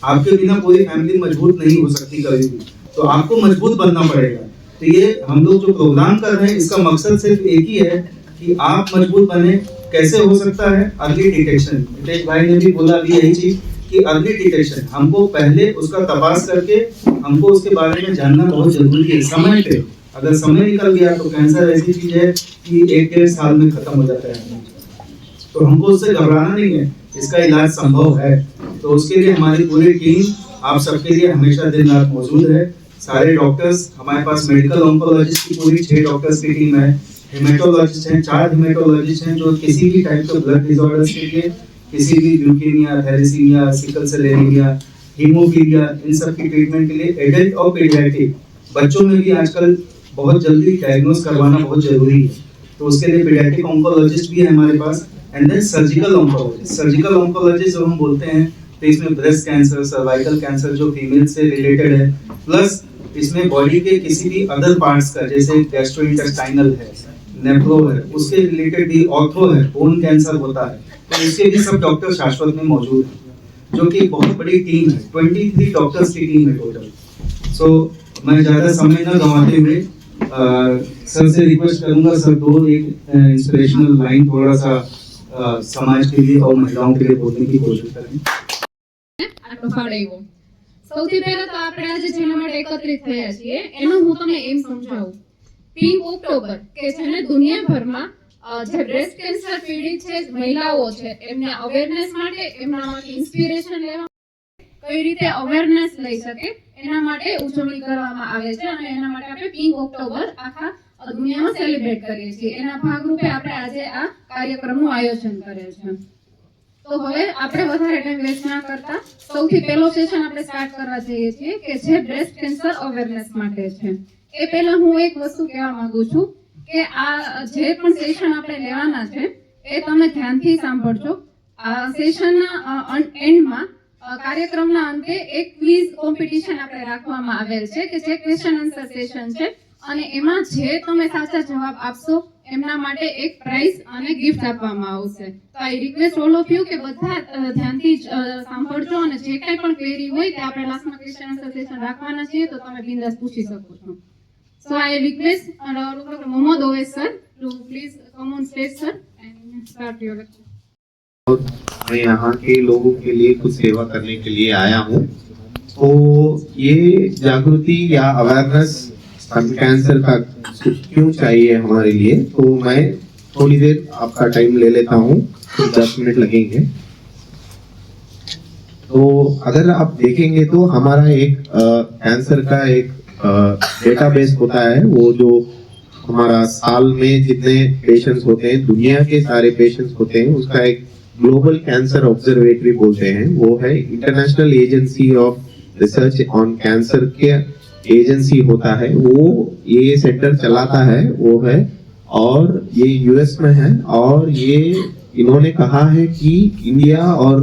Speaker 4: आपके बिना पूरी फैमिली मजबूत नहीं हो सकती कभी भी, तो आपको मजबूत बनना पड़ेगा. तो ये हम लोग जो प्रोग्राम कर रहे हैं इसका मकसद सिर्फ एक ही है कि आप मजबूत बने. कैसे हो सकता है? Early detection. हितेश भाई ने भी बोला भी यही चीज कि अर्ली डिटेक्शन, हमको पहले उसका तपास करके हमको उसके बारे में जानना बहुत जरूरी है. समय पे अगर समय निकल गया तो कैंसर ऐसी चीज है कि 1-1.5 साल में खत्म हो जाता है. तो हमको उससे घबराना नहीं है, इसका इलाज संभव है. तो उसके लिए हमारी पूरी टीम आप सबके लिए हमेशा दिन रात मौजूद है. सारे डॉक्टर्स हमारे पास, मेडिकल ऑन्कोलॉजिस्ट की पूरी 6 डॉक्टर्स की टीम है. हेमेटोलॉजिस्ट हैं, 4 हेमेटोलॉजिस्ट हैं जो किसी भी टाइप के ब्लड डिसऑर्डर्स के लिए, किसी भी leukaemia, thalassaemia, sickle cell anaemia, haemophilia, इन सब की ट्रीटमेंट के लिए. एडल्ट और पीडियाट्रिक बच्चों में भी आजकल बहुत जल्दी डायग्नोस करवाना बहुत जरूरी है. तो उसके लिए पीडियाट्रिक ऑन्कोलॉजिस्ट भी है हमारे पास. And then surgical oncologist. Surgical oncologist जो हम बोलते हैं तो इसमें ब्रेस्ट कैंसर, सर्वाइकल कैंसर जो फीमेल से रिलेटेड है, प्लस इसमें बॉडी के किसी भी अदर पार्ट्स का, जैसे गैस्ट्रोइंटेस्टाइनल है, नेफ्रो है, उसके रिलेटेड भी, ऑर्थो है, बोन कैंसर होता है, तो इसके भी सब डॉक्टर शाश्वत में मौजूद हैं, जो कि बहुत बड़ी टीम है. 23 डॉक्टर्स की टीम है टोटल. सो मैं ज़्यादा समय न गंवाते हुए सर से रिक्वेस्ट करूंगा, सर 2 एक इंस्पिरेशनल लाइन थोड़ा सा समाज के लिए और महिलाओं के लिए बोलने की कोशिश करें.
Speaker 5: આટલો ફાળવ્યો. સૌથી પહેલા તો આપણે આજે જેના માટે એકત્રિત થયા છીએ એનો હું તમને એમ સમજાવું. પિંક ઓક્ટોબર કે જેને દુનિયાભરમાં જે બ્રેસ્ટ કેન્સર પીડિત છે મહિલાઓ છે એમને અવેરનેસ માટે, એમનામાંથી ઇન્સ્પિરેશન લેવા, કઈ રીતે અવેરનેસ લઈ શકે એના માટે ઉજવણી કરવામાં આવે છે. અને એના માટે આપણે પિંક ઓક્ટોબર આખા દુનિયામાં સેલિબ્રેટ કરીએ છીએ. એના ભાગરૂપે આપણે આજે આ કાર્યક્રમનું આયોજન કરેલ છે. તો હવે આપણે વધારે ટાઈમ વેસ્ટ ના કરતા સૌથી પહેલો સેશન આપણે સ્ટાર્ટ કરવા જઈએ છીએ કે જે બ્રેસ્ટ કેન્સર અવેરનેસ માટે છે. એ પહેલા હું એક વસ્તુ કહેવા માંગુ છું કે આ જે પણ સેશન આપણે લેવાના છે એ તમે ધ્યાનથી સાંભળજો. આ સેશનના એન્ડમાં કાર્યક્રમના અંતે એક ક્વિઝ કોમ્પિટિશન આપણે રાખવામાં આવેલ છે કે જે ક્વેશ્ચન આન્સર સેશન છે અને એમાં જે તમે સાચા જવાબ આપશો એમના માટે એક પ્રાઇઝ અને ગિફ્ટ આપવામાં આવશે. તો I request all of you કે બધા ધ્યાનથી સાંભળજો અને જે કંઈ પણ ક્વેરી હોય તે આપણે લાસ્ટમાં ક્વેશ્ચન આન્સર સેશન રાખવાના છીએ તો તમે બિંદાસ પૂછી શકો છો. So I request Dr. Mohammad Owais sir to please come on stage sir and start your lecture.
Speaker 6: मैं यहाँ के लोगों के लिए कुछ सेवा करने के लिए आया हूँ. तो ये जागृति या अवेयरनेस स्तन कैंसर का क्यों चाहिए हमारे लिए, तो मैं थोड़ी देर आपका टाइम ले लेता हूँ, 10 मिनट लगेंगे. तो अगर आप देखेंगे तो हमारा एक कैंसर का एक डेटाबेस होता है, वो जो हमारा साल में जितने पेशेंट्स होते हैं, दुनिया के सारे पेशेंट्स होते हैं, उसका एक ग्लोबल कैंसर ऑब्जर्वेटरी बोलते हैं. वो है international agency of research on cancer के एजेंसी होता है, वो ये सेंटर चलाता है, वो है, और ये यूएस में है. और ये इन्होंने कहा है कि इंडिया और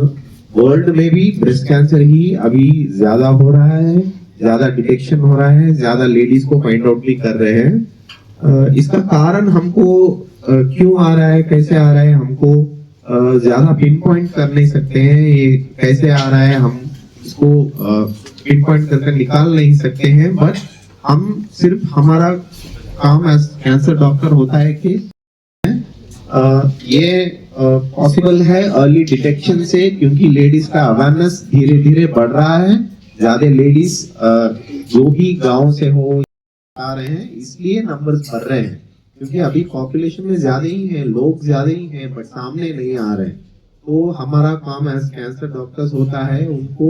Speaker 6: वर्ल्ड में भी ब्रेस्ट कैंसर ही अभी ज्यादा हो रहा है, ज्यादा डिटेक्शन हो रहा है, ज्यादा लेडीज को फाइंड आउट भी कर रहे हैं. इसका कारण हमको क्यों आ रहा है, कैसे आ रहा है, हमको ज्यादा पिन पॉइंट कर नहीं सकते हैं. ये कैसे आ रहा है हम इसको पिन पॉइंट करके निकाल नहीं सकते हैं. बट हम सिर्फ हमारा काम एज कैंसर डॉक्टर होता है कि ये पॉसिबल है अर्ली डिटेक्शन से, क्योंकि लेडीज का अवेयरनेस धीरे धीरे बढ़ रहा है. ज्यादा लेडीज जो भी गांव से हो आ रहे हैं, इसलिए नंबर्स बढ़ रहे हैं, क्योंकि अभी पॉपुलेशन में ज्यादा ही है, लोग ज्यादा ही हैं, बट सामने नहीं आ रहे. तो हमारा काम एज कैंसर डॉक्टर्स होता है उनको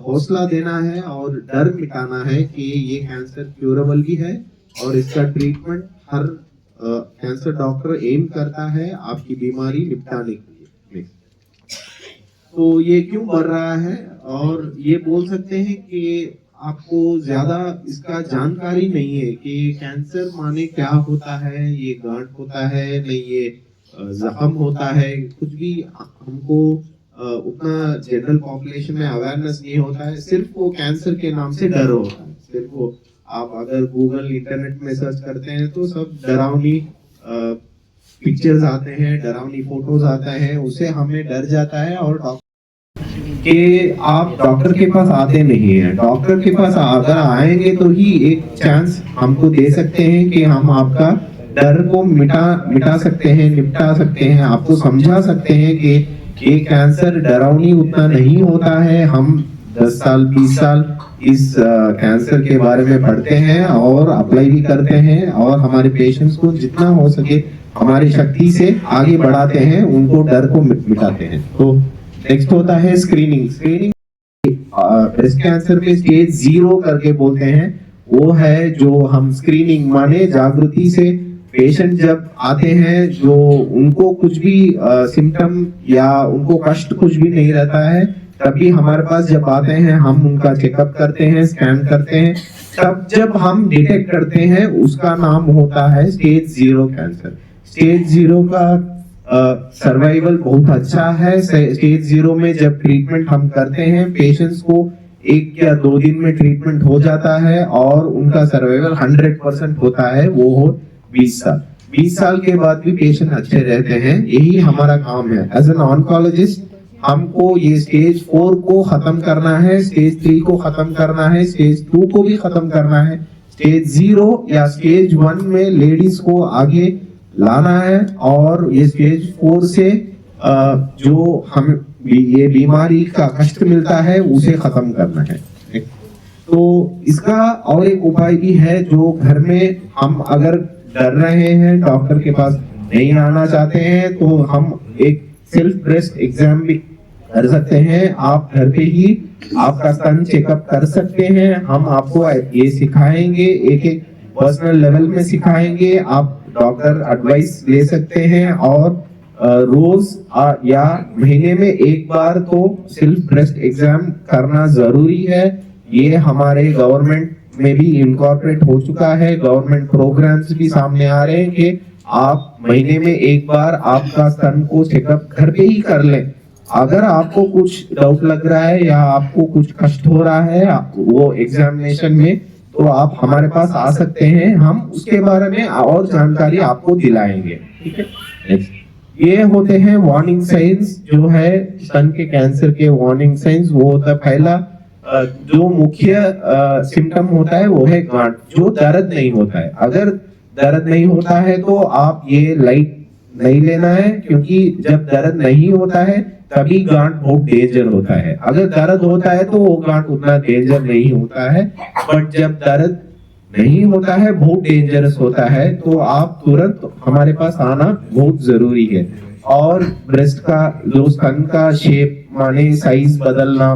Speaker 6: हौसला देना है और डर मिटाना है कि ये कैंसर क्यूरेबल भी है और इसका ट्रीटमेंट हर कैंसर डॉक्टर एम करता है आपकी बीमारी निपटाने के लिए. तो ये क्यों बढ़ रहा है, और ये बोल सकते हैं कि आपको ज्यादा इसका जानकारी नहीं है कि कैंसर माने क्या होता है, ये गांठ होता है नहीं, ये जख्म होता है, कुछ भी हमको उतना जनरल पॉपुलेशन में अवेयरनेस नहीं होता है. सिर्फ वो कैंसर के नाम से डर होता है. सिर्फ वो आप अगर गूगल इंटरनेट में सर्च करते हैं तो सब डरावनी पिक्चर्स आते हैं, डरावनी फोटोज आता है, उससे हमें डर जाता है और कि आप डॉक्टर के पास आते नहीं है. डॉक्टर के पास अगर आएंगे तो ही एक चांस हमको दे सकते हैं कि हम आपका डर को मिटा सकते हैं, निपटा सकते हैं, आपको समझा सकते हैं कि ये कैंसर डरावनी उतना नहीं होता है. हम 10 साल 20 साल इस कैंसर के बारे में पढ़ते हैं और अप्लाई भी करते हैं और हमारे पेशेंट्स को जितना हो सके हमारी शक्ति से आगे बढ़ाते हैं, उनको डर को मिटाते हैं. तो नेक्स्ट होता है स्क्रीनिंग. ब्रेस्ट कैंसर पे स्टेज 0 करके बोलते हैं, वो है जो हम स्क्रीनिंग माने जागृति से पेशेंट जब आते हैं, जो उनको कुछ भी सिम्टम या उनको कष्ट कुछ भी नहीं रहता है, तभी हमारे पास जब आते हैं हम उनका चेकअप करते हैं, स्कैन करते हैं. तब जब हम डिटेक्ट करते हैं उसका नाम होता है स्टेज 0 कैंसर. स्टेज 0 का सर्वाइवल बहुत अच्छा है. स्टेज 0 में जब ट्रीटमेंट हम करते हैं, पेशेंट्स को 1 या 2 दिन में ट्रीटमेंट हो जाता है और उनका सर्वाइवल 100% होता है. वो हो 20 साल. 20 साल के बाद भी पेशेंट अच्छे रहते हैं. यही हमारा काम है एज एन ऑन्कोलॉजिस्ट. हमको ये स्टेज 4 को खत्म करना है, स्टेज 3 को खत्म करना है, स्टेज 2 को भी खत्म करना है. स्टेज 0 या स्टेज 1 में लेडीज को आगे लाना है और ये स्टेज 4 से जो हम ये बीमारी का कष्ट मिलता है उसे खत्म करना है. तो इसका और एक उपाय भी है, जो घर में हम अगर डर रहे हैं, डॉक्टर के पास नहीं आना चाहते हैं, तो हम एक सेल्फ ब्रेस्ट एग्जाम भी कर सकते हैं. आप घर पे ही आपका स्तन चेकअप कर सकते हैं. हम आपको ये सिखाएंगे, एक पर्सनल लेवल में सिखाएंगे. आप डॉक्टर एडवाइस ले सकते हैं और रोज या महीने में 1 बार तो सेल्फ ब्रेस्ट एग्जाम करना जरूरी है. ये हमारे गवर्नमेंट में भी इनकॉर्पोरेट हो चुका है। गवर्नमेंट प्रोग्राम्स भी सामने आ रहे हैं कि आप महीने में एक बार आपका स्तन को चेकअप घर पे ही कर लें। अगर आपको कुछ डाउट लग रहा है या आपको कुछ कष्ट हो रहा है वो एग्जामिनेशन में, तो आप हमारे पास आ सकते हैं, हम उसके बारे में और जानकारी आपको दिलाएंगे। ठीक है, नेक्स्ट। ये होते हैं वार्निंग साइंस, जो है स्तन के कैंसर के वार्निंग साइंस। वो होता है पहला जो मुख्य सिम्टम होता है वो है गांठ, जो दर्द नहीं होता है। अगर दर्द नहीं होता है तो आप ये लाइट नहीं लेना है, क्योंकि जब दर्द नहीं होता है तभी गांठ बहुत डेंजर होता है। अगर दर्द होता है तो वो गांठ उतना डेंजर नहीं होता है, बट जब दर्द नहीं होता है, बहुत डेंजरस होता है, तो आप तुरंत हमारे पास आना बहुत जरूरी है। और ब्रेस्ट का जो स्तन का शेप माने साइज बदलना,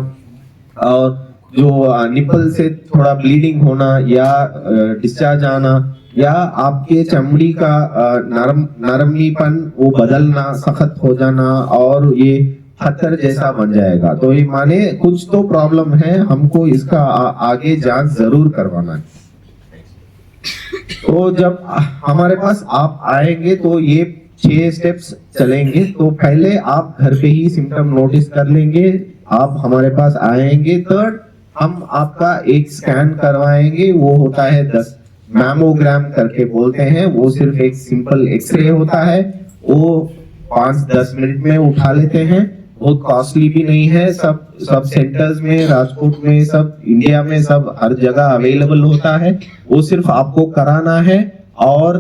Speaker 6: और जो निपल से थोड़ा ब्लीडिंग होना या डिस्चार्ज आना, या आपके चमड़ी का नरमीपन वो बदलना, सख्त हो जाना और ये पत्थर जैसा बन जाएगा, तो ये माने कुछ तो प्रॉब्लम है, हमको इसका आगे जांच जरूर करवाना है। तो जब हमारे पास आप आएंगे तो ये 6 स्टेप्स चलेंगे। तो पहले आप घर पे ही सिम्टम नोटिस कर लेंगे, आप हमारे पास आएंगे। थर्ड, हम आपका एक स्कैन करवाएंगे, वो होता है 10 मैमोग्राम करके बोलते हैं। वो सिर्फ एक सिंपल एक्सरे होता है, वो 5-10 मिनट में उठा लेते हैं, बहुत कॉस्टली भी नहीं है। सब सेंटर्स में, राजकोट में, सब इंडिया में, सब हर जगह अवेलेबल होता है। वो सिर्फ आपको कराना है, और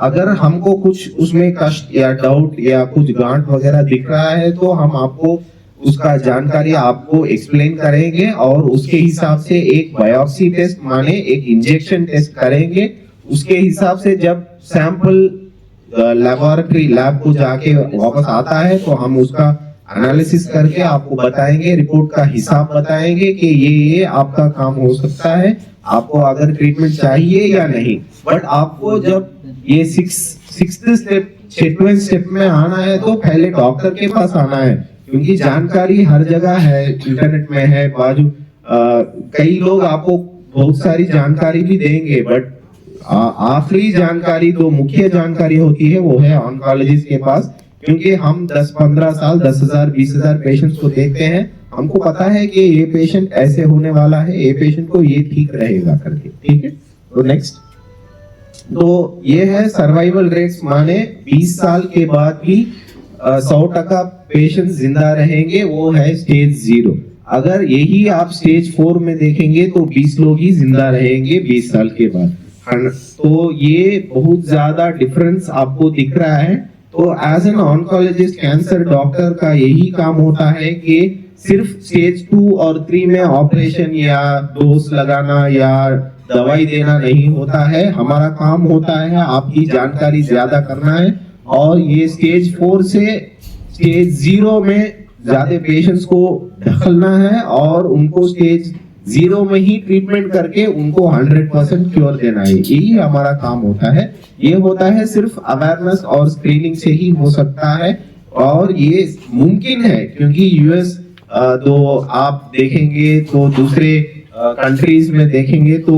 Speaker 6: अगर हमको कुछ उसमें कष्ट या डाउट या कुछ गांठ वगैरह दिख रहा है तो हम आपको उसका जानकारी आपको एक्सप्लेन करेंगे, और उसके हिसाब से एक बायोप्सी टेस्ट माने एक इंजेक्शन टेस्ट करेंगे। उसके हिसाब से जब सैंपल लेबोरेटरी लैब को जाके वापस आता है तो हम उसका एनालिसिस करके आपको बताएंगे, रिपोर्ट का हिसाब बताएंगे कि ये आपका काम हो सकता है, आपको अगर ट्रीटमेंट चाहिए या नहीं। बट आपको जब ये 6th स्टेप 6वें स्टेप में आना है तो पहले डॉक्टर के पास आना है, क्योंकि जानकारी हर जगह है, इंटरनेट में है, बाजू कई लोग आपको बहुत सारी जानकारी भी देंगे, बट आखिरी जानकारी जो मुख्य जानकारी होती है वो है ऑन्कोलॉजिस्ट के पास, क्योंकि हम 10-15 साल 10,000 20,000 पेशेंट्स को देखते हैं, हमको पता है कि ये पेशेंट ऐसे होने वाला है, ये पेशेंट को ये ठीक रहेगा करके। ठीक है, तो नेक्स्ट। तो ये है सर्वाइवल रेट्स, माने 20 साल के बाद भी 100% पेशेंट जिंदा रहेंगे, वो है स्टेज 0। अगर यही आप स्टेज 4 में देखेंगे तो 20 लोग ही जिंदा रहेंगे 20 साल के बाद। तो ये बहुत ज्यादा डिफरेंस आपको दिख रहा है। तो as an oncologist, cancer doctor का यही काम होता है कि सिर्फ स्टेज 2 और 3 में ऑपरेशन या डोज लगाना या दवाई देना नहीं होता है। हमारा काम होता है आपकी जानकारी ज्यादा करना है, और ये स्टेज 4 से स्टेज 0 में ज्यादा पेशेंट्स को ढकलना है, और उनको स्टेज 0 में ही ट्रीटमेंट करके उनको 100% क्योर देना है। यही हमारा काम होता है। ये होता है सिर्फ अवेयरनेस और स्क्रीनिंग से ही हो सकता है, और ये मुमकिन है क्योंकि यूएस तो आप देखेंगे तो दूसरे कंट्रीज में देखेंगे तो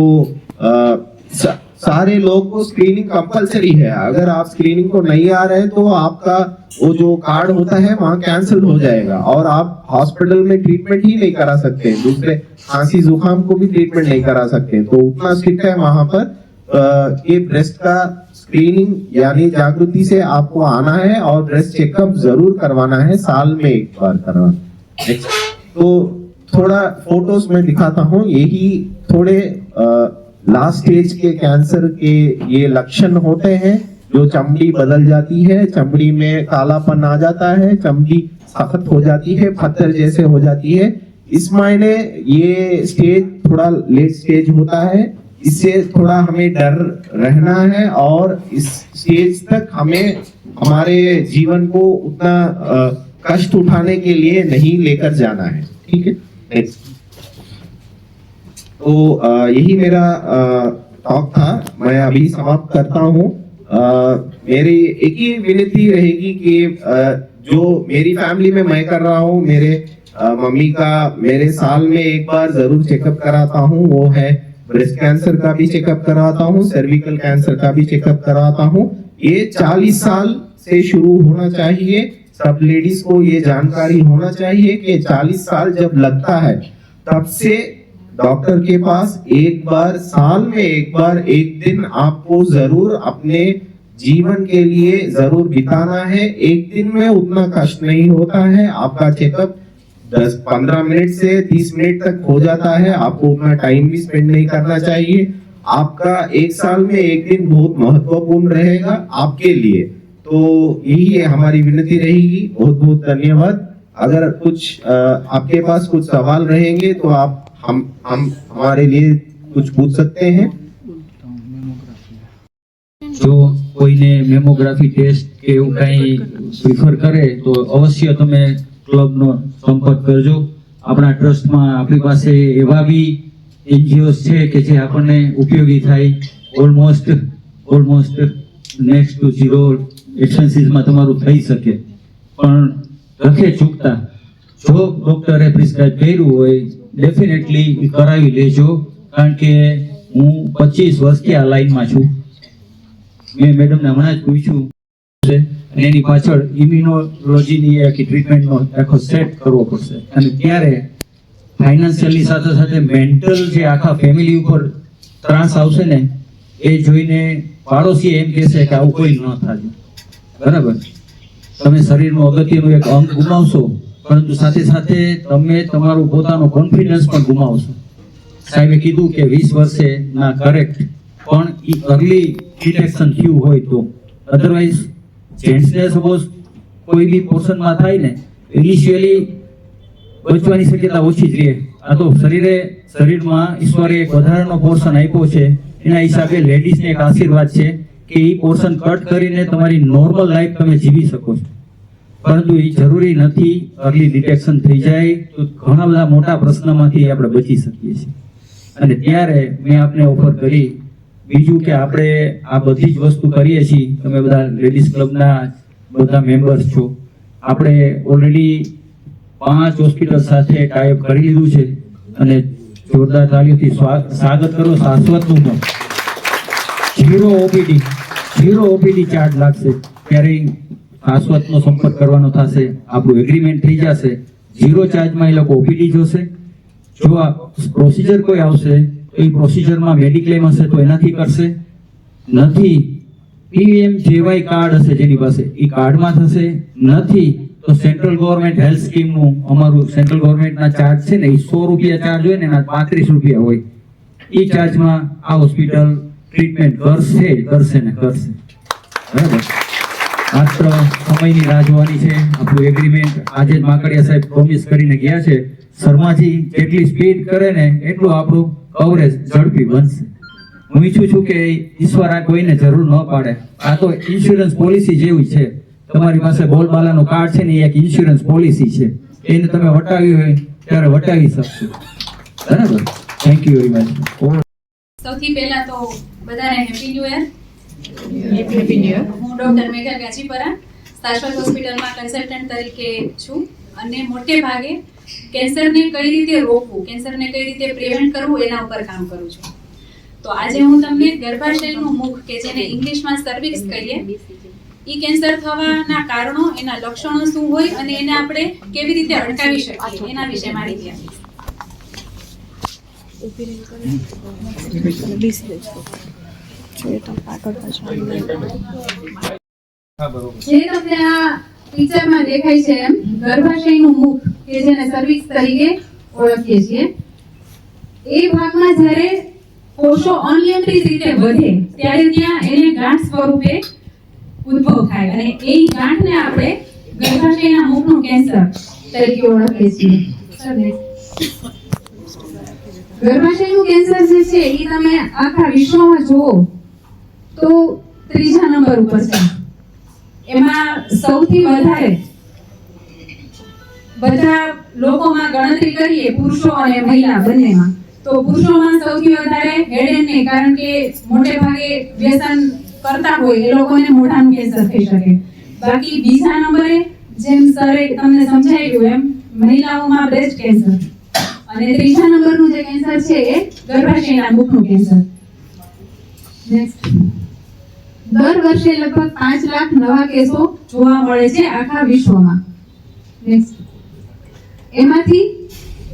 Speaker 6: सारे लोग को स्क्रीनिंग कंपलसरी है। अगर आप स्क्रीनिंग को नहीं आ रहे तो आपका वो जो कार्ड होता है वहाँ कैंसिल हो जाएगा, और आप हॉस्पिटल में ट्रीटमेंट ही नहीं करा सकते, दूसरे खांसी जुकाम को भी ट्रीटमेंट नहीं करा सकते। तो उतना स्ट्रिक्ट है वहाँ पर कि ब्रेस्ट का स्क्रीनिंग यानी जागृति से आपको आना है, और ब्रेस्ट चेकअप जरूर करवाना है, साल में एक बार करवाना। तो थोड़ा फोटोज में दिखाता हूँ, यही थोड़े लास्ट स्टेज के कैंसर के ये लक्षण होते हैं, जो चमड़ी बदल जाती है, चमड़ी में कालापन आ जाता है, चमड़ी सख्त हो जाती है, पत्थर जैसे हो जाती है। इस मायने ये स्टेज थोड़ा लेट स्टेज होता है, इससे थोड़ा हमें डर रहना है, और इस स्टेज तक हमें हमारे जीवन को उतना कष्ट उठाने के लिए नहीं लेकर जाना है। ठीक है, नेक्स्ट। तो यही मेरा टॉक था, मैं अभी समाप्त करता हूँ। मेरी एक ही विनती रहेगी कि जो मेरी फैमिली में मैं कर रहा हूँ, मेरे मम्मी का मेरे साल में एक बार जरूर चेकअप कराता हूँ, वो है ब्रेस्ट कैंसर का भी चेकअप करवाता हूँ, सर्विकल कैंसर का भी चेकअप करवाता हूँ। ये 40 साल से शुरू होना चाहिए। सब लेडीज को ये जानकारी होना चाहिए कि 40 साल जब लगता है तब से डॉक्टर के पास एक बार, साल में एक बार, एक दिन आपको जरूर अपने जीवन के लिए जरूर बिताना है। एक दिन में उतना कष्ट नहीं होता है। आपका चेकअप 10-15 मिनट से 30 मिनट तक हो जाता है। आपको उतना टाइम भी स्पेंड नहीं करना चाहिए। आपका एक साल में एक दिन बहुत महत्वपूर्ण रहेगा आपके लिए। तो यही है हमारी विनती रहेगी। बहुत बहुत धन्यवाद। अगर कुछ आपके पास कुछ सवाल रहेंगे तो आप हम हमारे लिए कुछ पूछ सकते हैं।
Speaker 3: જો કોઈને મેમોગ્રાફી ટેસ્ટ કે એવું કંઈ પ્રિફર કરે તો અવશ્ય તમે ક્લબનો સંપર્ક કરજો. આપણા ટ્રસ્ટમાં આપણી પાસે એવા બી એનજીઓસ છે કે જે આપણને ઉપયોગી થાય. ઓલમોસ્ટ નેક્સ્ટ ટુ ઝીરો એક્સપેન્સીસમાં તમારું થઈ શકે. પણ રખે ચૂકતા જો ડોક્ટરે પ્રિસ્ક્રાઇબ કર્યું હોય ડેફિનેટલી કરાવી લેજો. કારણ કે હું 25 વર્ષથી આ લાઈનમાં છું. મેં મેડમને હમણાં જ પૂછ્યું છે અને એની પાછળ ઇમ્યુનોલોજીની આખી ટ્રીટમેન્ટનો આખો સેટ કરવો પડશે. અને ત્યારે ફાઇનાન્શિયલી સાથે સાથે મેન્ટલ જે આખા ફેમિલી ઉપર ત્રાસ આવશે ને એ જોઈને પાડોશી એમ કહેશે કે આવું કોઈ ન થાય. બરાબર, તમે શરીરનું અગત્યનું એક અંગ ગુમાવશો પરંતુ સાથે સાથે તમે તમારું પોતાનો કોન્ફિડન્સ પણ ગુમાવશો. સાહેબે કીધું કે 20 વર્ષે ના કરેક્ટ, પણ એ અર્લી ડિટેક્શન થયું હોય તો. અધરવાઇઝ જેન્ટ્સને સપોઝ કોઈ બી પોર્શનમાં થાય ને ઇનિશિયલી બચવાની શક્યતા ઓછી જ રહે. આ તો શરીરમાં ઈશ્વરે એક વધારાનો પોર્શન આપ્યો છે. એના હિસાબે લેડીઝને એક આશીર્વાદ છે કે એ પોર્શન કટ કરીને તમારી નોર્મલ લાઈફ તમે જીવી શકો છો. પરંતુ એ જરૂરી નથી. અર્લી ડિટેક્શન થઈ જાય તો ઘણા બધા મોટા પ્રશ્નમાંથી આપણે બચી શકીએ છીએ. અને ત્યારે મેં આપને ઓફર કરી બીજું કે આપણે આ બધી જ વસ્તુ કરીએ છીએ. તમે બધા લેડીઝ ક્લબના બધા મેમ્બર્સ છો. આપણે ઓલરેડી 5 હોસ્પિટલ સાથે ટાઈઅપ કરી લીધું છે અને જોરદાર તાળીઓથી સ્વાગત કરો. શાશ્વતનું પણ ઝીરો ઓપીડી ચાર્જ લાગશે. ત્યારે શાશ્વતનો સંપર્ક કરવાનો થશે. આપણું એગ્રીમેન્ટ થઈ જશે. ઝીરો ચાર્જમાં એ લોકો ઓપીડી જોશે. જો આ પ્રોસિજર કોઈ આવશે તો એ પ્રોસિજરમાં મેડિક્લેમ હશે તો એનાથી કરશે. નથી PMJY કાર્ડ હશે જેની પાસે એ કાર્ડમાં થશે. નથી તો સેન્ટ્રલ ગવર્મેન્ટ હેલ્થ સ્કીમનું અમારું સેન્ટ્રલ ગવર્મેન્ટના ચાર્જ છે ને એ 100 રૂપિયા ચાર્જ હોય ને એના 35 રૂપિયા હોય. એ ચાર્જમાં આ હોસ્પિટલ ટ્રીટમેન્ટ કરશે. બરાબર, માત્ર સમયની રાહ જોવાની છે. આપણું એગ્રીમેન્ટ આજે જ માકડિયા સાહેબ પ્રોમિસ કરીને ગયા છે. શર્માજી જેટલી સ્પીડ કરે ને એટલું આપણું કવરેજ ઝડપી બનશે. હું ઈચ્છું છું કે ઈશ્વર આ કોઈને જરૂર ન પાડે. આ તો ઇન્સ્યોરન્સ પોલિસી જેવી છે. તમારી પાસે બોલબાલાનું કાર્ડ છે ને એ એક ઇન્સ્યોરન્સ પોલિસી છે. એને તમે વટાવી હોય ત્યારે વટાવી શકશો. બરાબર, થેન્ક યુ વેરી મચ.
Speaker 7: સૌથી પહેલા તો બધાને હેપી ન્યુ યર. હું ડોક્ટર મેઘા ગાજીપરા શાશ્વત હોસ્પિટલમાં કન્સલ્ટન્ટ તરીકે છું અને મોટે ભાગે કેન્સરને કઈ રીતે રોકવું, કેન્સરને કઈ રીતે પ્રિવેન્ટ કરવું એના ઉપર કામ કરું છું. તો આજે હું તમને ગર્ભાશયનું મુખ કે જેને ઇંગ્લિશમાં સર્વિક્સ કહીએ એ કેન્સર થવાના કારણો, એના લક્ષણો શું હોય અને એને આપણે કેવી રીતે અટકાવી શકીએ એના વિશે માહિતી આપીશ.
Speaker 5: જે તમને આ પિક્ચરમાં દેખાય છે એમ ગર્ભાશયનું મુખ કે જેને સર્વિક્સ તરીકે ઓળખીએ છીએ એ ભાગમાં જ્યારે કોષો અનિયંત્રિત રીતે વધે ત્યારે ત્યાં એને ગાંઠ સ્વરૂપે ઉદ્ભવ થાય અને એ ગાંઠને આપણે ગર્ભાશયના મુખનું કેન્સર તરીકે ઓળખીએ છીએ. ગર્ભાશયનું કેન્સર જે છે એ તમે આખા વિશ્વમાં જુઓ તો 3જા નંબર ઉપર છે. એમાં સૌથી વધારે બધા લોકોમાં ગણતરી કરીએ પુરુષો અને મહિલા બંનેમાં તો પુરુષોમાં સૌથી વધારે હેડ એન્ડ નેક, કારણ કે મોટે ભાગે વ્યસન કરતા હોય એ લોકોને મોઢાનું કેન્સર થઈ શકે. બાકી બીજા નંબરે જેમ સરે તમને સમજાવ્યું એમ મહિલાઓમાં બ્રેસ્ટ કેન્સર
Speaker 7: અને ત્રીજા નંબરનું જે કેન્સર છે એ ગર્ભાશયના મુખનું કેન્સર. નેક્સ્ટ. દર વર્ષે લગભગ 5 લાખ નવા કેસો જોવા મળે છે આખા વિશ્વમાં. નેક્સ્ટ. એમાંથી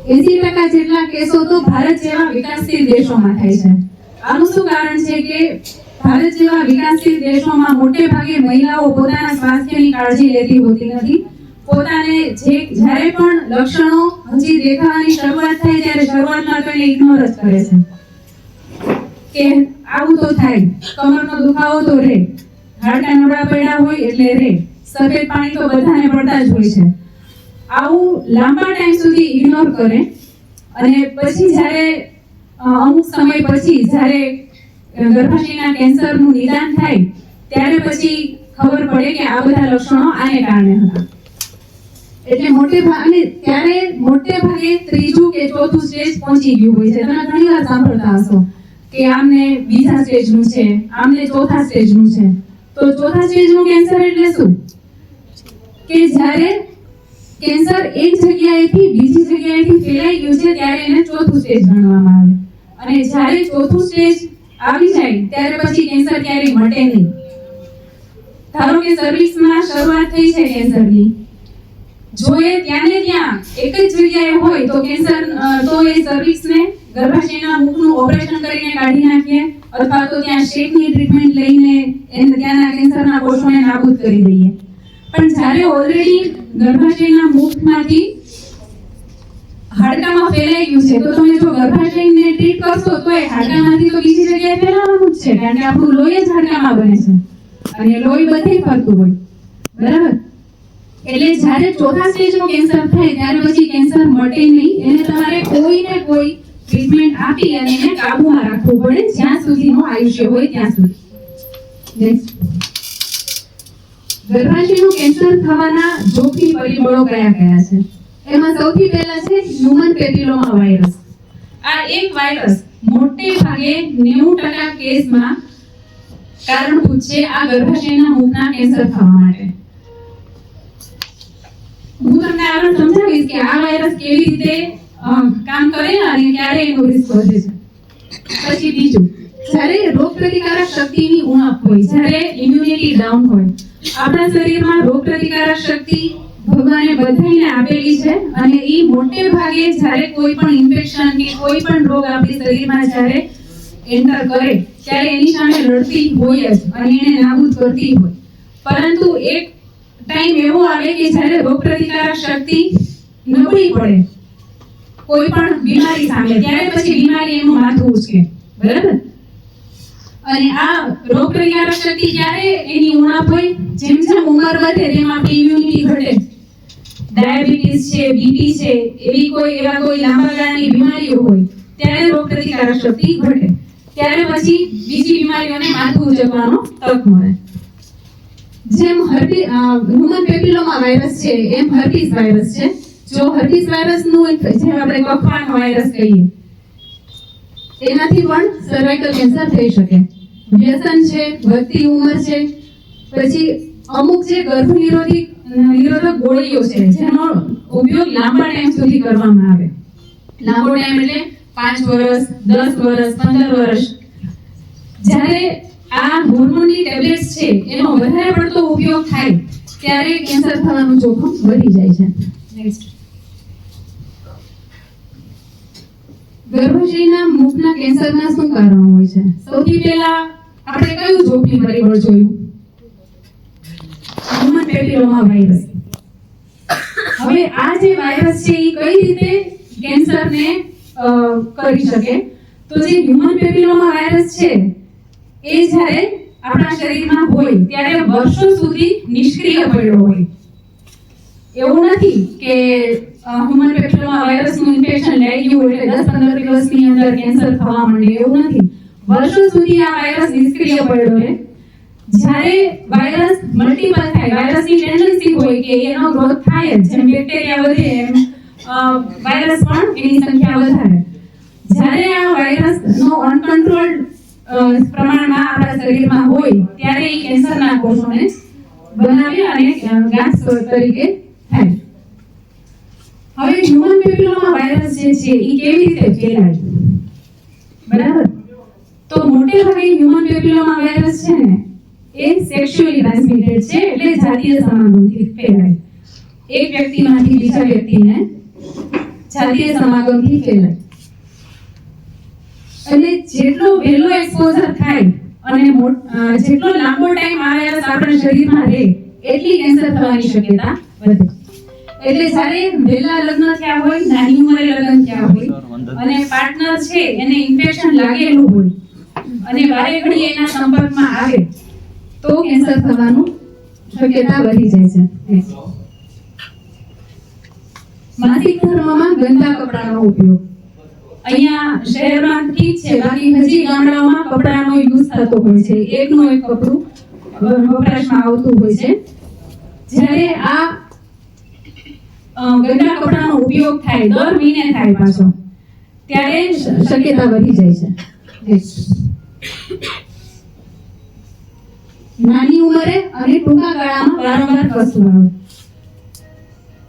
Speaker 7: 80% જેટલા કેસો તો ભારત જેવા વિકાસશીલ દેશોમાં થાય છે. આનું શું કારણ છે કે ભારત જેવા વિકાસશીલ દેશોમાં મોટે ભાગે મહિલાઓ પોતાના સ્વાસ્થ્યની કાળજી લેતી હોતી નથી. પોતાને જ્યારે પણ લક્ષણો હજી દેખાવાની શરૂઆત થાય ત્યારે શરૂઆતમાં તો એને ઇગ્નોર જ કરે છે કે આવું તો થાય, કમરનો દુખાવો તો રહે, હાડકા નબળા પડ્યા હોય એટલે રહે, સફેદ પાણી તો બધાને પડતા જ હોય છે. આવું લાંબા ટાઈમ સુધી ઇગ્નોર કરે અને પછી જ્યારે અમુક સમય પછી જ્યારે ગર્ભાશયના કેન્સરનું નિદાન થાય ત્યારે પછી ખબર પડે કે આ બધા લક્ષણો આને કારણે હતા. એટલે મોટે ભાગે ત્રીજું કે ચોથું સ્ટેજ પહોંચી ગયું હોય છે. તમે ઘણી વાર સાંભળતા હશો કે આમને બીજા સ્ટેજનું છે, આમને ચોથા સ્ટેજનું છે. તો ચોથા સ્ટેજનું કેન્સર એટલે શું? કે જ્યારે કેન્સર એક જગ્યાએથી બીજી જગ્યાએથી ફેલાઈ ગયું છે ત્યારે એને ચોથું સ્ટેજ ગણવામાં આવે. અને જ્યારે ચોથું સ્ટેજ આવી જાય ત્યારે પછી કેન્સર ક્યારેય મટે નહીં. ધારો કે સર્વિક્સમાં શરૂઆત થઈ છે કેન્સરની, જો એ ત્યાં ને ત્યાં એક જ જગ્યાએ હોય તો કેન્સર તો એ સર્વિક્સને ગર્ભાશયના મુખનું ઓપરેશન કરીને કાઢી નાખીએ અથવા તો ત્યાં શેકની ટ્રીટમેન્ટ લઈને ત્યાંના કેન્સરના કોષોને નાબૂદ કરી દઈએ. પણ જ્યારે ઓલરેડી ગર્ભાશયના મુખમાંથી હાડકામાં ફેલાઈ ગયું છે તો તમે જો ગર્ભાશયને ટ્રીટ કરશો તો એ હાડકામાંથી તો બીજી જગ્યાએ ફેલાવાનું જ છે, કારણ કે આપણું લોહી જ હાડકામાં બને છે અને લોહી બધે ફરતું હોય. બરાબર? એટલે જ્યારે ચોથા સ્ટેજનું કેન્સર થાય ત્યારે પછી કેન્સર મટે નહીં. એને તમારે કોઈને કોઈ ટ્રીટમેન્ટ આપી અને એને કાબૂમાં રાખવું પડે જ્યાં સુધીનું આયુષ્ય હોય ત્યાં સુધી. ગર્ભાશયનું કેન્સર થવાના જોખમી પરિબળો કયા કયા છે? એમાં સૌથી પહેલા છે હ્યુમન પેપિલોમા વાયરસ. આ એક વાયરસ મોટે ભાગે 90% કેસમાં કારણભૂત છે આ ગર્ભાશયના મુખના કેન્સર થવા માટે. હું તમને આગળ સમજાવીશ કે આ વાયરસ કેવી રીતે કામ કરે અને ક્યારે એનું રિસ્ક વધે છે. પછી બીજું, જ્યારે રોગપ્રતિકારક શક્તિની ઉણપ હોય, જ્યારે ઇમ્યુનિટી ડાઉન હોય. આપણા શરીરમાં રોગપ્રતિકારક શક્તિ ભગવાને બધાને આપેલી છે અને એ મોટે ભાગે જ્યારે કોઈ પણ ઇન્ફેક્શન કે કોઈ પણ રોગ આપણી શરીરમાં જ્યારે એન્ટર કરે ત્યારે એની સામે લડતી હોય જ અને એને નાબૂદ કરતી હોય. પરંતુ એક ટાઈમ એવો આવે કે જ્યારે રોગપ્રતિકારક શક્તિ નબળી પડે કોઈ પણ બીમારી સામે, ત્યારે પછી બીમારી એનું માથું ઉચકે. બરાબર? અને આ રોગપ્રતિકારક શક્તિ ક્યારે એની ઉણપ હોય? જેમ જેમ ઉંમર વધે તેમ આપણી ઇમ્યુનિટી ઘટે. ડાયાબિટીસ છે, બીપી છે, એવા કોઈ લાંબા ગાળાની બીમારીઓ હોય ત્યારે રોગપ્રતિકારક શક્તિ ઘટે. ત્યારે પછી બીજી બીમારીઓને માથું ઉચકવાનો તક મળે. જેમ હ્યુમન પેપિલોમા વાયરસ છે એમ હર્પીસ વાયરસ છે. જો હર્પીસ વાયરસનું જેમ આપણે કફવાનો વાયરસ કહીએ એનાથી પણ સર્વાઇકલ કેન્સર થઈ શકે. વ્યસન છે, વધતી ઉંમર છે, પછી અમુક જે ગર્ભ નિરોધક ગોળીઓ છે જેનો ઉપયોગ લાંબા ટાઈમ સુધી કરવામાં આવે. લાંબો ટાઈમ એટલે 5 વર્ષ, 10 વર્ષ, 15 વર્ષ. જ્યારે આ હોર્મોનની ટેબ્લેટ્સ છે એનો વધારે પડતો ઉપયોગ થાય ત્યારે કેન્સર થવાનું જોખમ વધી જાય છે. નેક્સ્ટ. ગર્ભાશયના મુખના કેન્સરના શું કારણો હોય છે? સૌથી પહેલા આપણે કયું જોખમી પરિબળ જોયું? Human papilloma virus. હવે આ જે વાયરસ છે એ કઈ રીતે કેન્સરને કરી શકે? તો જે હ્યુમન પેપિલોમા વાયરસ છે એ જ્યારે આપણા શરીરમાં હોય ત્યારે વર્ષો સુધી નિષ્ક્રિય પડ્યો હોય. એવું નથી કે હ્યુમન પેપિલોમા વાયરસનું ઇન્ફેક્શન લઈ ગયું એટલે 10-15 દિવસની અંદર કેન્સર થવા માંડે, એવું નથી. વર્ષો સુધી આ વાયરસ નિષ્ક્રિય પડ્યો રહે. જ્યારે વાયરસ મલ્ટીપલ થાય, વાયરસની ટેન્ડન્સી હોય કે એનો ગ્રોથ થાય જ, જેમ બેક્ટેરિયા વધે એમ વાયરસ પણ એની સંખ્યા વધારે. જ્યારે આ વાયરસનો અનકન્ટ્રોલ્ડ પ્રમાણમાં આપણા શરીરમાં હોય ત્યારે એ કેન્સરના કોષોને બનાવે અને ગાંઠ તરીકે થાય. હવે હ્યુમન પેપિલોમા વાયરસ જે છે એ કેવી રીતે ફેલાય, બરાબર? તો મોટે ભાગે હ્યુમન પેપિલોમા વાયરસ છે ને એ સેક્સ્યુઅલી ટ્રાન્સમિટેડ છે, એટલે જાતીય સમાગમથી ફેલાય. એક વ્યક્તિમાંથી બીજા વ્યક્તિને જાતીય સમાગમથી ફેલાય. એટલે જેટલો વહેલો એક્સપોઝર થાય અને જેટલો લાંબો ટાઈમ આ વાયરસ આપણા શરીરમાં રહે એટલી કેન્સર થવાની શક્યતા વધે. એટલે જ્યારે વહેલા લગ્ન થયા હોય, નાની ઉંમરે લગ્ન થયા હોય અને પાર્ટનર છે એને ઇન્ફેક્શન લાગેલું હોય અને વારે ઘડીએ એના સંપર્કમાં આવે તો કેન્સર થવાનું શક્યતા વધી જાય છે. માસિક ધર્મમાં ગંદા કપડાનો ઉપયોગ. અહીંયા શહેરમાં ઠીક છે, બાકી હજી ગામડાઓમાં કપડાનો યુઝ થતો હોય છે. એકનું એક કપડું વપરાશમાં આવતું હોય છે. જ્યારે આ ગંદા કપડાનો ઉપયોગ થાય, દર મહિને થાય પાછો, ત્યારે શક્યતા વધી જાય છે. નાની ઉંમરે અને ટૂંકા ગાળામાં વારંવાર કસવું આવે.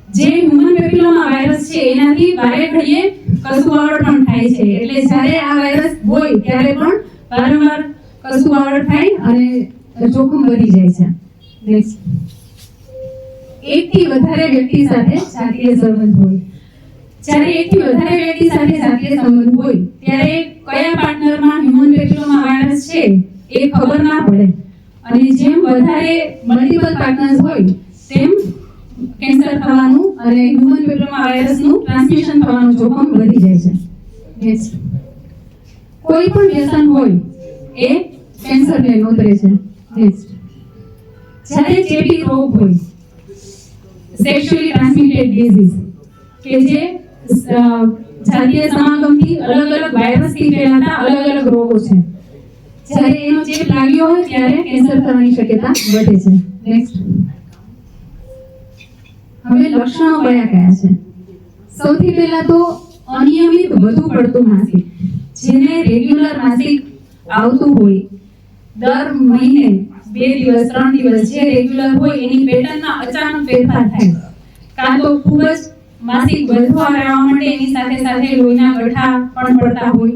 Speaker 7: જે હ્યુમન પેપિલોમા વાયરસ છે એનાથી વારે ઘડીએ કસુવાવડ પણ થાય છે. એટલે જ્યારે આ વાયરસ હોય ત્યારે પણ વારંવાર કસુવાવડ થાય અને જોખમ વધી જાય છે. નેક્સ્ટ, એકથી વધારે વ્યક્તિ સાથે જાતીય સંબંધ હોય. જ્યારે એકથી વધારે વ્યક્તિ સાથે જાતીય સંબંધ હોય ત્યારે કયા પાર્ટનરમાં હ્યુમન પેપિલોમા વાયરસ છે એ ખબર ના પડે અને જેમ વધારે મલ્ટિપલ પાર્ટનર્સ હોય તેમ કેન્સર થવાનું અને હ્યુમન પેપિલોમા વાયરસનું ટ્રાન્સમિશન થવાનું જોખમ વધી જાય છે. નેક્સ્ટ, કોઈ પણ વ્યસન હોય એ કેન્સરને નોંધે છે. નેક્સ્ટ, જ્યારે ચેપી રોગ હોય, સેક્સ્યુઅલી ટ્રાન્સમિટેડ ડિઝીઝ કે જે જાતીય સમાગમથી અલગ અલગ વાયરસથી ફેલાતા અલગ અલગ રોગો છે, જ્યારે એનો ચેપ લાગ્યો હોય ત્યારે કેન્સર થવાની શક્યતા વધે છે. નેક્સ્ટ, હવે લક્ષણો કયા કયા છે? સૌથી પહેલા તો અનિયમિત વધુ પડતું માસિક. જેને રેગ્યુલર માસિક આવતું હોય, દર મહિને 2 દિવસ 3 દિવસ જે રેગ્યુલર હોય એની પેટર્નમાં અચાનક ફેરફાર થાય, કાં તો ખૂબ જ માસિક વધવા રહેવા માટે એની સાથે સાથે લોહીના ગઠ્ઠા પણ પડતા હોય,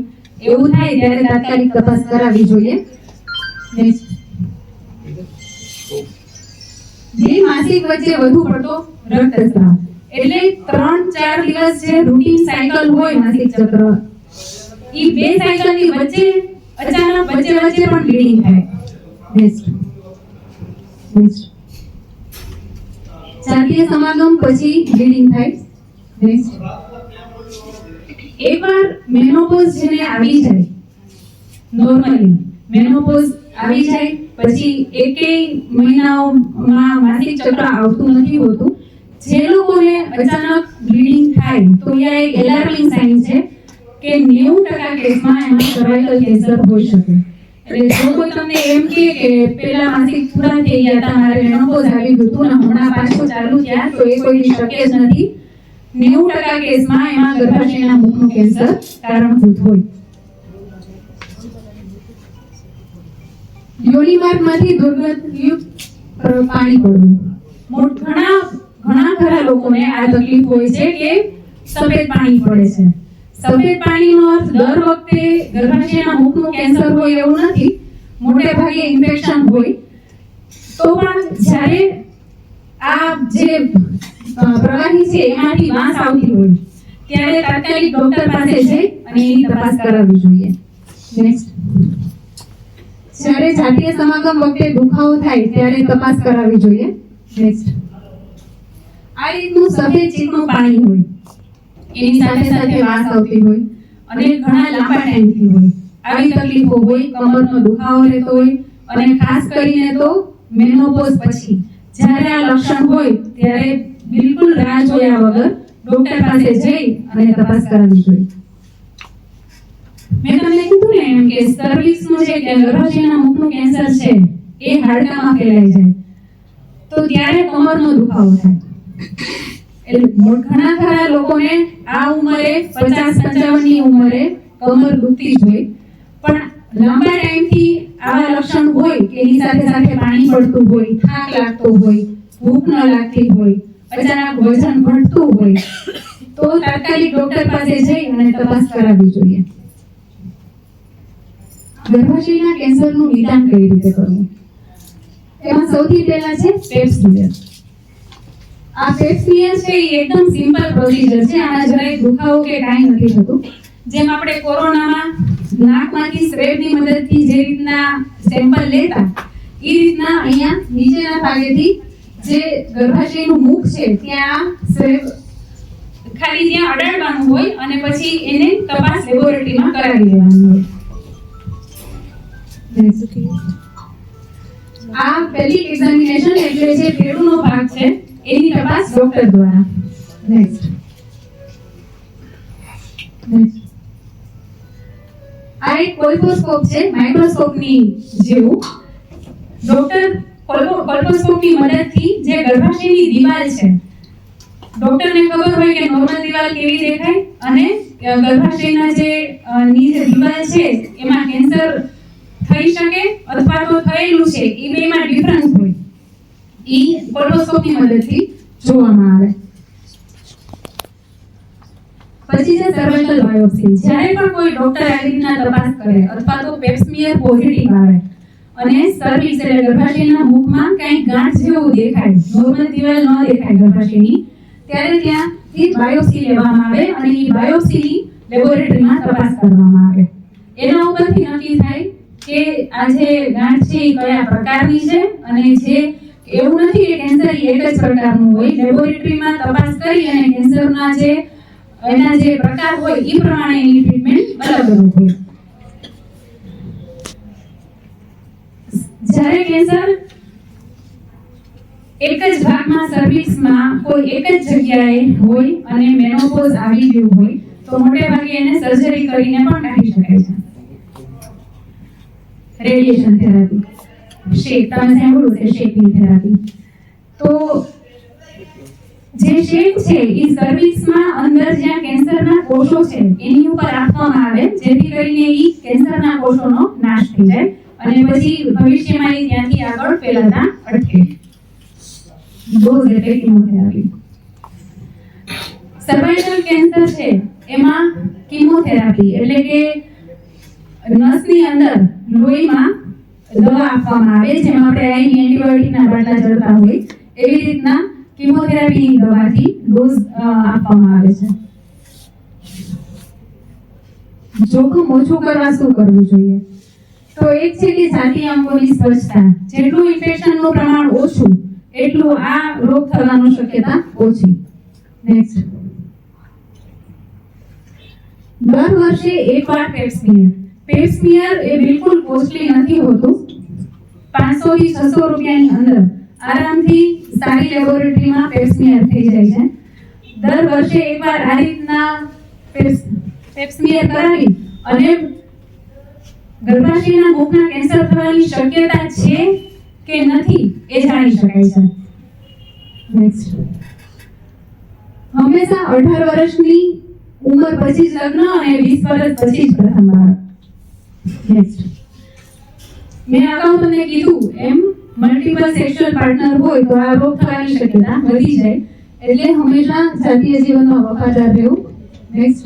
Speaker 7: એવું થાય ત્યારે તાત્કાલિક તપાસ કરાવવી જોઈએ. નેક્સ્ટ, બે માસિક વચ્ચે વધુ પડતો રક્તસ્રાવ. એટલે 3-4 દિવસ જે રૂટીન સાયકલ હોય માસિક ચક્ર, એ બે સાયકલની વચ્ચે અચાનક વચ્ચે પણ બ્લીડિંગ થાય. નેક્સ્ટ, જાતીય સમાગમ પછી બ્લીડિંગ થાય. નેક્સ્ટ, એકવાર મેનોપોઝ જેને આવી જાય, નોર્મલી મેનોપોઝ આવી જાય પછી એકેય મહિનાઓમાં માસિક ચક્ર આવતું નથી હોતું, જે લોકોને અચાનક બ્લીડિંગ થાય તો એ એક એલાર્મિંગ સાઇન છે કે 90% કેસમાં એમાં સર્વાઇકલ કેન્સર હોઈ શકે. એટલે જો કોઈ તમને એમ કહે કે પહેલા માસિક પૂરા થઈ ગયા હતા, મારે મેનોપોઝ આવી ગયું હતું ને હમણાં પાછું ચાલુ થયા, તો એ કોઈ શક્ય જ નથી. 90% કેસમાં એમાં ગર્ભાશયના મુખનું કેન્સર કારણભૂત હોય. યોની માર્ગમાંથી દુર્ગંધયુક્ત પાણી પડવું. ઘણા ખરા લોકોને આ તકલીફ હોય છે કે સફેદ પાણી પડે છે. સફેદ પાણીનો અર્થ દર વખતે ગર્ભાશયના મુખનું કેન્સર હોય એવું નથી, મોટે ભાગે ઇન્ફેક્શન હોય. તો પણ જ્યારે આ જે પ્રવાહી છે એમાંથી વાસ આવતી હોય ત્યારે તાત્કાલિક ડોક્ટર પાસે જઈ અને એની તપાસ કરાવવી જોઈએ. નેક્સ્ટ, જ્યારે જાતીય સમાગમ વખતે દુખાવો થાય ત્યારે તપાસ કરાવવી જોઈએ. નેક્સ્ટ, આ રીતનું સફેદ ચીકણું પાણી હોય, એની સાથે સાથે વાસ આવતી હોય અને ઘણા લાંબા ટાઈમથી હોય, આવી તકલીફો હોય, કમરનો દુખાવો રહેતો હોય અને ખાસ કરીને તો મેનોપોઝ પછી જ્યારે આ લક્ષણ હોય ત્યારે બિલકુલ રાહ જોયા વગર ડોક્ટર પાસે જઈ અને તપાસ કરાવવી જોઈએ. મેં તમને કીધું ને એમ કે સર્વિક્સનું જે ગર્ભાશયના મુખનું કેન્સર છે એ હાડકામાં ફેલાઈ જાય તો ત્યારે કમરનો દુખાવો થાય. એટલે ઘણા ખરા લોકોને આ ઉંમરે 50-55 ની ઉંમરે કમર દુખતી જ હોય, પણ લાંબા ટાઈમથી આવા લક્ષણ હોય કે એની સાથે સાથે પાણી પડતું હોય, થાક લાગતો હોય, ભૂખ ન લાગતી હોય, અચાનક વજન ઘટતું હોય,
Speaker 5: તો તાત્કાલિક ડોક્ટર પાસે જઈ અને તપાસ કરાવવી જોઈએ. ગર્ભાશયના કેન્સરનું નિદાન કઈ રીતે કરવું? એમાં સૌથી પહેલા છે પેપ સ્મિયર. આ પેપ સ્મિયર છે એ એકદમ સિમ્પલ પ્રોસિજર છે. આમાં જરાય દુખાવો કે કાંઈ નથી થતું. જેમ આપણે કોરોનામાં નાકમાંથી સ્વેબની મદદથી જે રીતના સેમ્પલ લેતા એ રીતના અહીંયા નીચેના ભાગેથી જે ગર્ભાશયનું મુખ છે ત્યાં સ્વેબ ખાલી ત્યાં અડાડવાનું હોય અને પછી એને તપાસ લેબોરેટરીમાં કરાવી દેવાની હોય. આ પેલિક એક્ઝામિનેશન એટલે જે પેડુનો ભાગ છે એની તપાસ ડોક્ટર દ્વારા. નેક્સ્ટ આ એક કોલ્પોસ્કોપ છે, માઇક્રોસ્કોપની જેવું. ડોક્ટર કોલ્પોસ્કોપની મદદથી જે ગર્ભાશયની દિવાલ છે, ડોક્ટરને ખબર હોય કે નોર્મલ દિવાલ કેવી દેખાય અને ગર્ભાશયના જે ની જે દિવાલ છે એમાં કેન્સર થઈ શકે અથવા તો થયેલું છે એ બેમાં ડિફરન્સ હોય એ કોલ્પોસ્કોપની મદદથી જોવામાં આવે. પછી છે સર્વાઇકલ બાયોપ્સી. જ્યારે પણ કોઈ ડોક્ટર આ રીતના તપાસ કરે અથવા તો પેપ સ્મિયર પોઝિટિવ આવે અને સર્વિક્સ એટલે ગર્ભાશયના મુખમાં કંઈક ગાંઠ જેવું દેખાય, નોર્મલ દિવાલ ન દેખાય ગર્ભાશયની, ત્યારે ત્યાંથી બાયોપ્સી લેવામાં આવે અને એ બાયોપ્સીની લેબોરેટરીમાં તપાસ કરવામાં આવે. એના ઉપરથી નક્કી થાય કે આ જે ગાંઠ છે એ કયા પ્રકારની છે અને જે એવું નથી કે કેન્સર એક જ પ્રકારનું હોય. લેબોરેટરીમાં તપાસ કરી અને કેન્સરના જે એના જે પ્રકાર હોય એ પ્રમાણે એની ટ્રીટમેન્ટ અલગ અલગ હોય. જ્યારે કેન્સર એક જ ભાગમાં સર્વિક્સમાં કોઈ એક જ જગ્યાએ હોય અને મેનોપોઝ આવી ગયું હોય તો મોટે ભાગે એને સર્જરી કરીને પણ કાઢી શકાય છે. રેડિયેશન થેરાપી, શેક, તમે સાંભળ્યું છે શેકિંગ થેરાપી. તો જે શેક છે એ સર્વિક્સમાં અંદર જ્યાં કેન્સરના કોષો છે એની ઉપર આપવામાં આવે જેથી કરીને એ કેન્સરના કોષોનો નાશ થઈ જાય અને પછી ભવિષ્યમાં એ ત્યાંથી આગળ ફેલાતા અટકે. ડોઝ એટલે કીમોથેરાપી. સર્વાઇકલ કેન્સર છે એમાં કીમોથેરાપી એટલે કે નસની અંદર લોહીમાં દવા આપવામાં આવે, જેમાં આપણે આઈવી એન્ટીબાયોટિકના બાટલા ચડતા હોય એવી રીતના કીમોથેરાપીની દવાથી ડોઝ આપવામાં આવે છે. જોખમ ઓછું કરવા શું કરવું જોઈએ? તો એક છે કે છાતી અંગોની સ્વચ્છતા. જેટલું ઇન્ફેક્શનનું પ્રમાણ ઓછું એટલું આ રોગ થવાની શક્યતા ઓછી. નેક્સ્ટ, દર વર્ષે એકવાર પેપ સ્મિયર. પેપ સ્મિયર એ બિલકુલ કોસ્ટલી નથી હોતું. 500 થી 600 રૂપિયાની અંદર આરામથી સારી લેબોરેટરીમાં પેપ સ્મિયર થઈ જાય છે. દર વર્ષે એકવાર આ રીતના પેપ સ્મિયર કરાવી અને ગર્ભાશયના મુખના કેન્સર થવાની શક્યતા છે કે નથી એ જાણી શકાય છે. નેક્સ્ટ, હંમેશા 18 વર્ષની ઉંમર પછી જ લગ્ન અને 20 વર્ષ પછી જ પ્રથમ બાળક. નેક્સ્ટ, મેં અગાઉ તમને કીધું એમ મલ્ટિપલ સેક્સ્યુઅલ પાર્ટનર હોય તો આ રોગ થવાની શક્યતા વધી જાય, એટલે હંમેશા જાતીય જીવનમાં વફાદાર રહેવું. નેક્સ્ટ,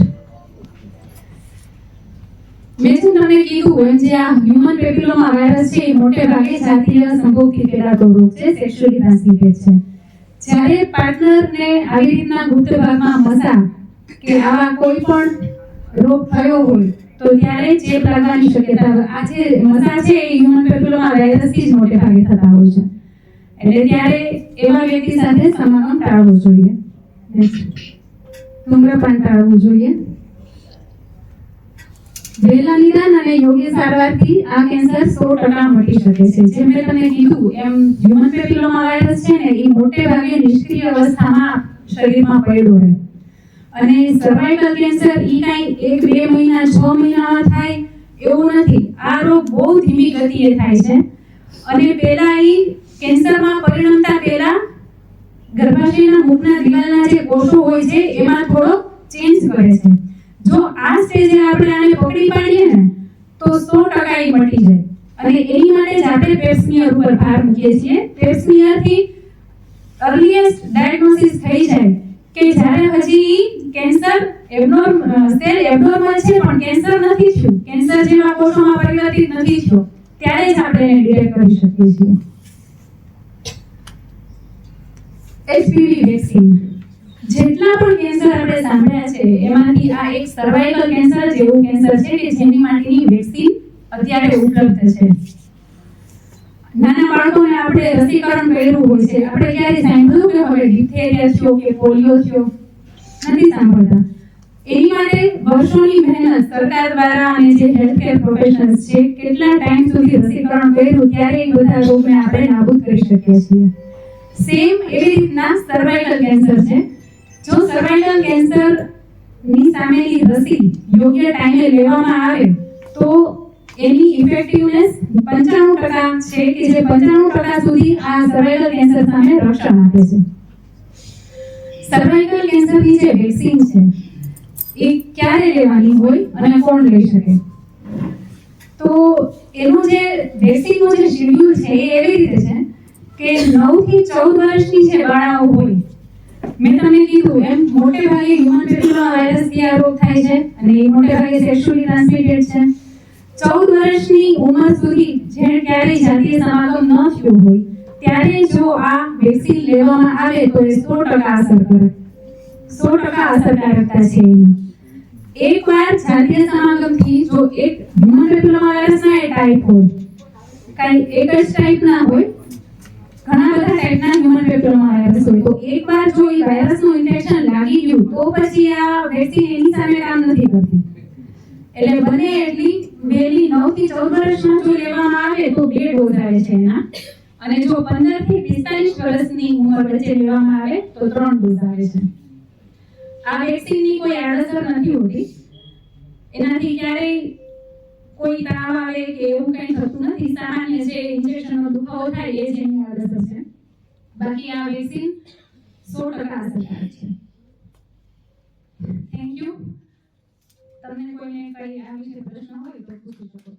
Speaker 5: મેં તમને કીધું એમ જે આ હ્યુમન પેપિલોમા વાયરસ છે એ મોટે ભાગે જાતીય સંભોગથી ફેલાતો રોગ છે, સેક્સ્યુઅલી ટ્રાન્સમિટેડ છે. જ્યારે પાર્ટનરને આવી રીતના ગુપ્ત ભાગમાં મસા કે આવા કોઈ પણ રોગ થયો હોય તો ત્યારે ચેપ લાગવાની શક્યતા, આ જે મસા છે એ હ્યુમન પેપિલોમા વાયરસથી જ મોટે ભાગે થતા હોય છે, એટલે ત્યારે એવા વ્યક્તિ સાથે સમાગમ ટાળવો જોઈએ. ધૂમ્રપાન ટાળવું જોઈએ. વહેલા નિદાન અને યોગ્ય સારવારથી આ કેન્સર 100% મટી શકે છે. જેમ મેં તમને કીધું એમ હ્યુમન પેપિલોમા વાયરસ છે ને એ મોટે ભાગે નિષ્ક્રિય અવસ્થામાં શરીરમાં પડ્યો રહે અને સર્વાઇકલ કેન્સર ઈ કાંઈ 1-2 મહિના 6 મહિનામાં થાય એવું નથી. આ રોગ બહુ ધીમી ગતિએ થાય છે અને પહેલા ઈ કેન્સરમાં પરિણમતા પહેલા ગર્ભાશયના મુખના દિવાલના જે કોષો હોય છે એમાં થોડો ચેન્જ કરે છે. જો આ સ્ટેજે આપણે આને પકડી પાડીએ ને તો 100% ઈ મટી જાય અને એની માટે જ આપણે પેપ સ્મિયર ઉપર ભાર મૂકીએ છીએ. પેપ સ્મિયરથી અર્લીએસ્ટ ડાયગ્નોસિસ થઈ જાય
Speaker 7: કે જ્યારે હજી કેન્સર સેલ એબનોર્મલ છે પણ કેન્સર નથી થયું, કેન્સર જેવા કોષોમાં પરિવર્તિત નથી થયો, ત્યારે જ આપણે એને ડિટેક્ટ કરી શકીએ છીએ. HPV વેક્સિન, જેટલા પણ કેન્સર આપણે સાંભળ્યા છે એમાંથી આ એક સર્વાઇકલ કેન્સર જેવું કેન્સર છે કે જેની માટેની વેક્સિન અત્યારે ઉપલબ્ધ છે. નાના બાળકોને આપણે રસીકરણ કર્યું હોય છે, આપણે ક્યારે સાંભળ્યું કે હવે ડિપ્થેરિયા થયો કે પોલિયો થયો? નથી સાંભળતા. એની માટે વર્ષોની મહેનત સરકાર દ્વારા અને જે હેલ્થકેર પ્રોફેશનલ્સ છે કેટલા ટાઈમ સુધી રસીકરણ કર્યું, ત્યારે એ બધા રોગને આપણે નાબૂદ કરી શકીએ છીએ. સેમ એવી રીતના સર્વાઇકલ કેન્સર છે. જો સર્વાઇકલ કેન્સર ની સામેની રસી યોગ્ય ટાઈમે લેવામાં આવે તો એની ઇફેક્ટિવનેસ 95% છે કે જે 95% સુધી આ સર્વાઇકલ કેન્સર સામે રક્ષણ આપે છે. સર્વાઇકલ કેન્સરની જે વેક્સિન છે એ ક્યારે લેવાની હોય અને કોણ લઈ શકે? તો એનું જે વેક્સિનનો જે શેડ્યુલ છે એ એવી રીતે છે કે 9 થી 14 વર્ષની જે બાળાઓ હોય, મેં તમને કીધું એમ મોટે ભાગે હ્યુમન પેપિલોમા વાયરસથી આ રોગ થાય છે અને એ મોટે ભાગે સેક્સ્યુઅલી ટ્રાન્સમિટેડ છે. 14 વર્ષની ઉંમર સુધી જેને ક્યારેય જાતીય સમાગમ ન થયો હોય ત્યારે જો આ વેક્સિન લેવામાં આવે તો એ 100% અસર કરે, 100% અસરકારકતા છે એની. એકવાર જાતીય સમાગમથી જો એક હ્યુમન પેપિલોમા વાયરસના એ ટાઈપ હોય, કાંઈ એક જ ટાઈપ ના હોય, ઘણા બધા ટાઈપના હ્યુમન પેપિલોમા વાયરસ હોય, તો એકવાર જો એ વાયરસનું ઇન્ફેક્શન લાગી ગયું તો પછી આ વેક્સિન એની સામે કામ નથી કરતી. એટલે બને એટલી વહેલી 9 થી 14 વર્ષમાં જો લેવામાં આવે તો 2 ડોઝ આવે છે એના, અને જો 15 થી 45 વર્ષની ઉંમર વચ્ચે લેવામાં આવે તો 3 ડોઝ આવે છે. આ વેક્સિનની કોઈ આડઅસર નથી હોતી, એનાથી ક્યારેય કોઈ તાવ આવે કે એવું કંઈ થતું નથી. સામાન્ય જે ઇન્જેક્શનનો દુખાવો થાય એ જ એની આડઅસર છે. બાકી આ વેક્સિન 100% અસરકારક છે. Thank you. તમને કોઈને કઈ આ વિશે પ્રશ્ન હોય તો પૂછી શકો.